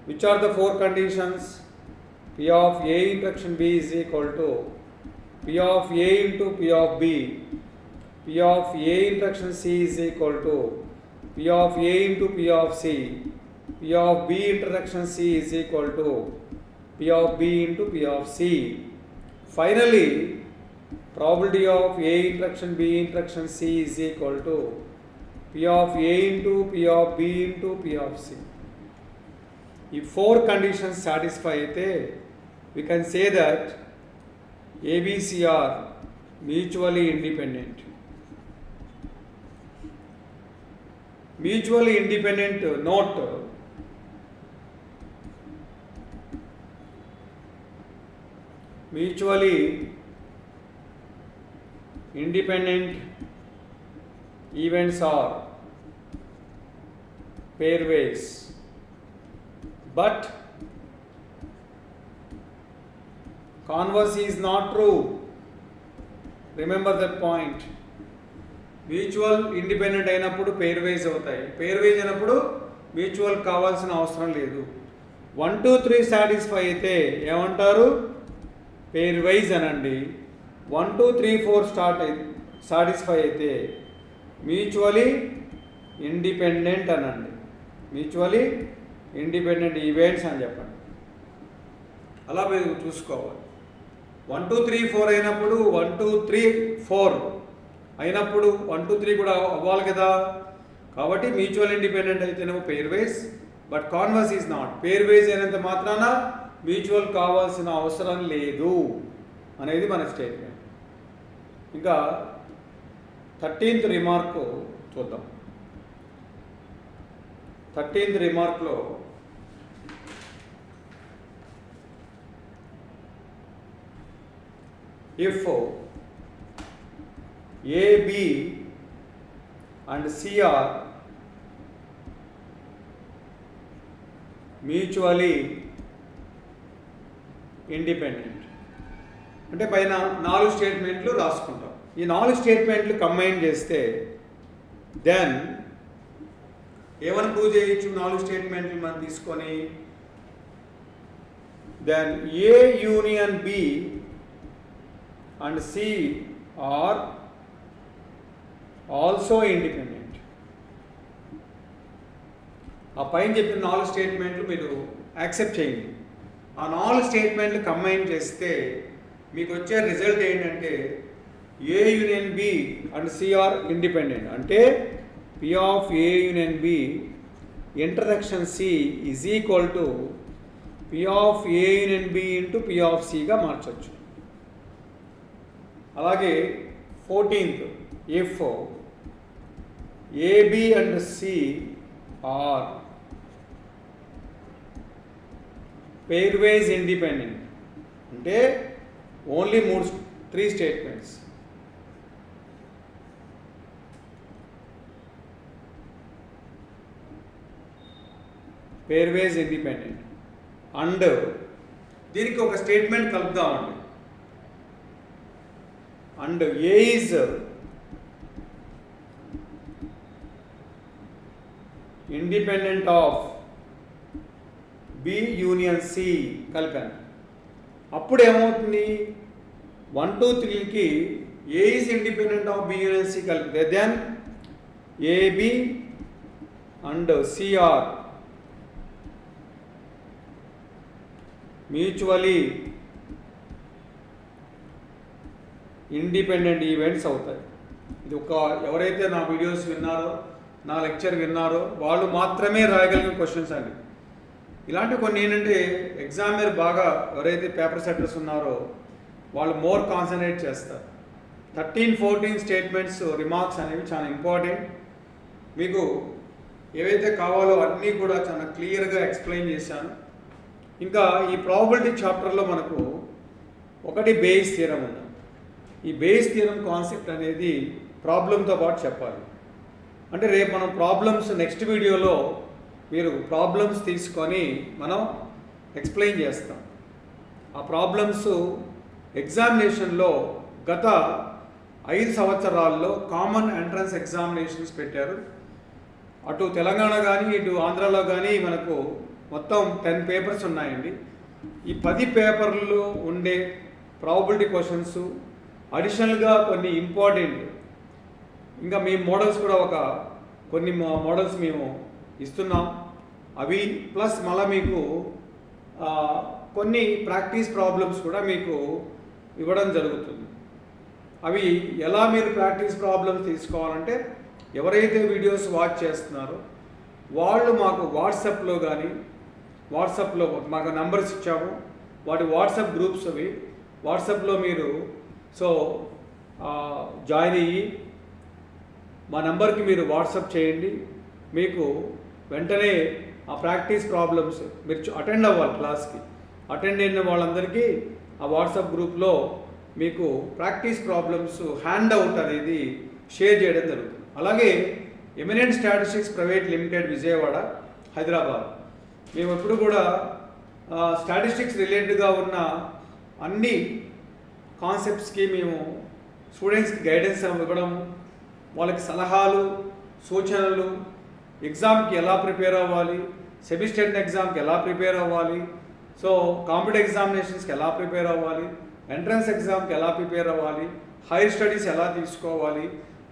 Which are the 4 conditions? P of A intersection B is equal to P of A into P of B, P of A intersection C is equal to P of A into P of C, P of B intersection C is equal to P of B into P of C. Finally, probability of A intersection B intersection C is equal to P of A into P of B into P of C. If 4 conditions satisfy అయితే we can say that ABC are mutually independent. Mutually independent note, mutually independent events are pairwise, but converse is not true. Remember that point. Mutual independent అయినప్పుడు పేర్వైజ్ అవుతాయి, పేర్వైజ్ అయినప్పుడు mutual కావాల్సిన అవసరం లేదు. 1 2 3 satisfy అయితే ఏమంటారు? పేర్వైజ్ అనండి. 1 2 3 4 సాటిస్ఫై అయితే మ్యూచువలీ ఇండిపెండెంట్ అనండి. మ్యూచువలీ ఇండిపెండెంట్ ఈవెంట్స్ అని చెప్పండి. అలా మీరు చూసుకోవాలి. 1 2 3 4 అయినప్పుడు 1 2 3 4 అయినప్పుడు 1 2 3 కూడా అవ్వాలి కదా. కాబట్టి మ్యూచువల్ ఇండిపెండెంట్ అయితేనేమో పేర్వైజ్, బట్ కాన్వర్స్ ఈజ్ నాట్. పేర్వైజ్ అయినంత మాత్రాన మ్యూచువల్ కావాల్సిన అవసరం లేదు అనేది మన స్టేట్మెంట్. ఇంకా 13th రిమార్క్ చూద్దాం. 13th రిమార్క్లో if A, B and C are mutually independent, అంటే పైన 4 స్టేట్మెంట్లు రాసుకుంటాం. ఈ 4 స్టేట్మెంట్లు కంబైన్ చేస్తే దెన్ ఏమని ప్రూవ్ చేయొచ్చు? 4 స్టేట్మెంట్లు మనం తీసుకొని then A union B and C are also independent. ఆ పైన చెప్పిన 4 స్టేట్మెంట్లు మీరు యాక్సెప్ట్ చేయండి. ఆ 4 స్టేట్మెంట్లు కంబైన్ చేస్తే మీకు వచ్చే రిజల్ట్ ఏంటంటే A union B and C are independent. అంటే P of A union B intersection C is equal to P of A union B into P of Cగా మార్చవచ్చు. అలాగే 14th if AB and C are pairwise independent, అంటే only 3 statements. pairwise independent and దీనికి ఒక statement కలుపుదామండి. And A is independent of B union C కలిపాను. అప్పుడు ఏమవుతుంది? 1 2 3కి A is independent of B union C కలిపితే then AB and C are mutually independent events అవుతాయి. ఇది ఎవరైతే నా వీడియోస్ విన్నారో, నా లెక్చర్ విన్నారో వాళ్ళు మాత్రమే రాయగలిగిన క్వశ్చన్స్ అండి. ఇలాంటి కొన్ని ఏంటంటే ఎగ్జామినర్ బాగా ఎవరైతే పేపర్ సెట్టర్స్ ఉన్నారో వాళ్ళు మోర్ కాన్సన్ట్రేట్ చేస్తారు. 13 14 స్టేట్మెంట్స్ రిమార్క్స్ అనేవి చాలా ఇంపార్టెంట్. మీకు ఏవైతే కావాలో అన్నీ కూడా చాలా క్లియర్గా ఎక్స్ప్లెయిన్ చేశాను. ఇంకా ఈ ప్రాబబిలిటీ చాప్టర్లో మనకు ఒకటి బేస్ థియరం ఉంది. ఈ బేస్ థియరం కాన్సెప్ట్ అనేది ప్రాబ్లంతో పాటు చెప్పాలి. అంటే రేపు మనం ప్రాబ్లమ్స్ నెక్స్ట్ వీడియోలో మీరు ప్రాబ్లమ్స్ తీసుకొని మనం ఎక్స్ప్లెయిన్ చేస్తాం. ఆ ప్రాబ్లమ్స్ ఎగ్జామినేషన్లో గత 5 సంవత్సరాల్లో కామన్ ఎంట్రన్స్ ఎగ్జామినేషన్స్ పెట్టారు. అటు తెలంగాణ కానీ ఇటు ఆంధ్రాలో కానీ మనకు మొత్తం 10 పేపర్స్ ఉన్నాయండి. ఈ 10 పేపర్లో ఉండే ప్రాబబిలిటీ క్వశ్చన్స్ అడిషనల్గా కొన్ని ఇంపార్టెంట్ ఇంకా మీ మోడల్స్ కూడా కొన్ని మోడల్స్ మేము ఇస్తున్నాం. అవి ప్లస్ మళ్ళీ మీకు కొన్ని ప్రాక్టీస్ ప్రాబ్లమ్స్ కూడా మీకు ఇవ్వడం జరుగుతుంది. అవి ఎలా మీరు ప్రాక్టీస్ ప్రాబ్లమ్స్ తీసుకోవాలంటే ఎవరైతే వీడియోస్ వాచ్ చేస్తున్నారో వాళ్ళు మాకు వాట్సాప్లో మాకు నంబర్స్ ఇచ్చాము, వాటి వాట్సాప్ గ్రూప్స్ అవి. వాట్సాప్లో మీరు జాయిన్ అయ్యి మా నెంబర్కి మీరు వాట్సాప్ చేయండి. మీకు వెంటనే ఆ ప్రాక్టీస్ ప్రాబ్లమ్స్ మీరు అటెండ్ అవ్వాలి. క్లాస్కి అటెండ్ అయిన వాళ్ళందరికీ ఆ వాట్సాప్ గ్రూప్లో మీకు ప్రాక్టీస్ ప్రాబ్లమ్స్ హ్యాండ్ అవుట్ అనేది షేర్ చేయడం జరుగుతుంది. అలాగే eminent statistics private limited Vijayawada Hyderabad మేము ఎప్పుడు కూడా స్టాటిస్టిక్స్ రిలేటెడ్గా ఉన్న అన్ని కాన్సెప్ట్స్కి మేము స్టూడెంట్స్కి గైడెన్స్ ఇవ్వడం, వాళ్ళకి సలహాలు సూచనలు, ఎగ్జామ్కి ఎలా ప్రిపేర్ అవ్వాలి, సెమిస్టర్ ఎగ్జామ్కి ఎలా ప్రిపేర్ అవ్వాలి, సో కాంపిటేటివ్ ఎగ్జామినేషన్స్కి ఎలా ప్రిపేర్ అవ్వాలి, ఎంట్రన్స్ ఎగ్జామ్కి ఎలా ప్రిపేర్ అవ్వాలి, హైయర్ స్టడీస్ ఎలా తీసుకోవాలి,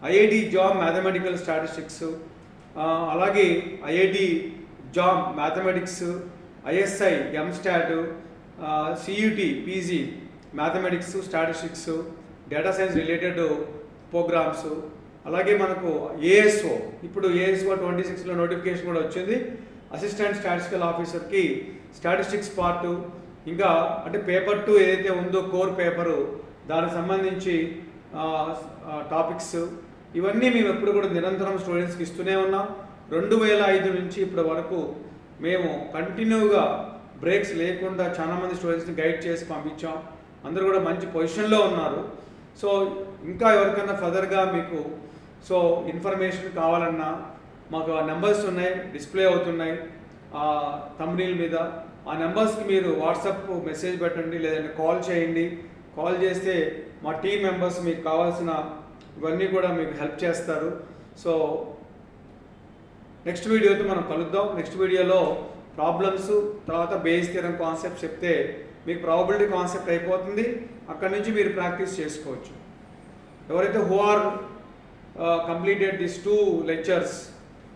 ఐఐటి జామ్ మ్యాథమెటికల్ స్టాటిస్టిక్స్, అలాగే IIT JAM mathematics, ISI MStat, CUET PG mathematics statistics, data science related programmes, అలాగే మనకు ఏఎస్ఓ ఇప్పుడు ఏఎస్ఓ 26లో నోటిఫికేషన్ కూడా వచ్చింది. అసిస్టెంట్ స్టాటిస్టికల్ ఆఫీసర్కి స్టాటిస్టిక్స్ పార్టు, ఇంకా అంటే పేపర్ 2 ఏదైతే ఉందో కోర్ పేపరు దానికి సంబంధించి టాపిక్స్, ఇవన్నీ మేము ఎప్పుడు కూడా నిరంతరం స్టూడెంట్స్కి ఇస్తూనే ఉన్నాం. 2005 నుంచి ఇప్పటి వరకు మేము కంటిన్యూగా బ్రేక్స్ లేకుండా చాలామంది స్టూడెంట్స్ని గైడ్ చేసి పంపించాం. అందరూ కూడా మంచి పొజిషన్లో ఉన్నారు. సో ఇంకా ఎవరికైనా ఫర్దర్గా మీకు సో ఇన్ఫర్మేషన్ కావాలన్నా మాకు ఆ నెంబర్స్ ఉన్నాయి, డిస్ప్లే అవుతున్నాయి థంబ్నెయిల్ మీద. ఆ నెంబర్స్కి మీరు వాట్సాప్ మెసేజ్ పెట్టండి, లేదంటే కాల్ చేయండి. కాల్ చేస్తే మా టీం మెంబర్స్ మీకు కావాల్సిన ఇవన్నీ కూడా మీకు హెల్ప్ చేస్తారు. సో నెక్స్ట్ వీడియోతో మనం కలుద్దాం. నెక్స్ట్ వీడియోలో ప్రాబ్లమ్స్, తర్వాత బేస్ థియరం కాన్సెప్ట్ చెప్తే మీకు ప్రాబబిలిటీ కాన్సెప్ట్ అయిపోతుంది. అక్కడి నుంచి మీరు ప్రాక్టీస్ చేసుకోవచ్చు. ఎవరైతే who are completed this 2 lectures,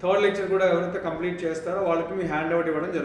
third lecture కూడా ఎవరైతే కంప్లీట్ చేస్తారో వాళ్ళకి మీ హ్యాండ్ అవుట్ ఇవ్వడం జరుగుతుంది.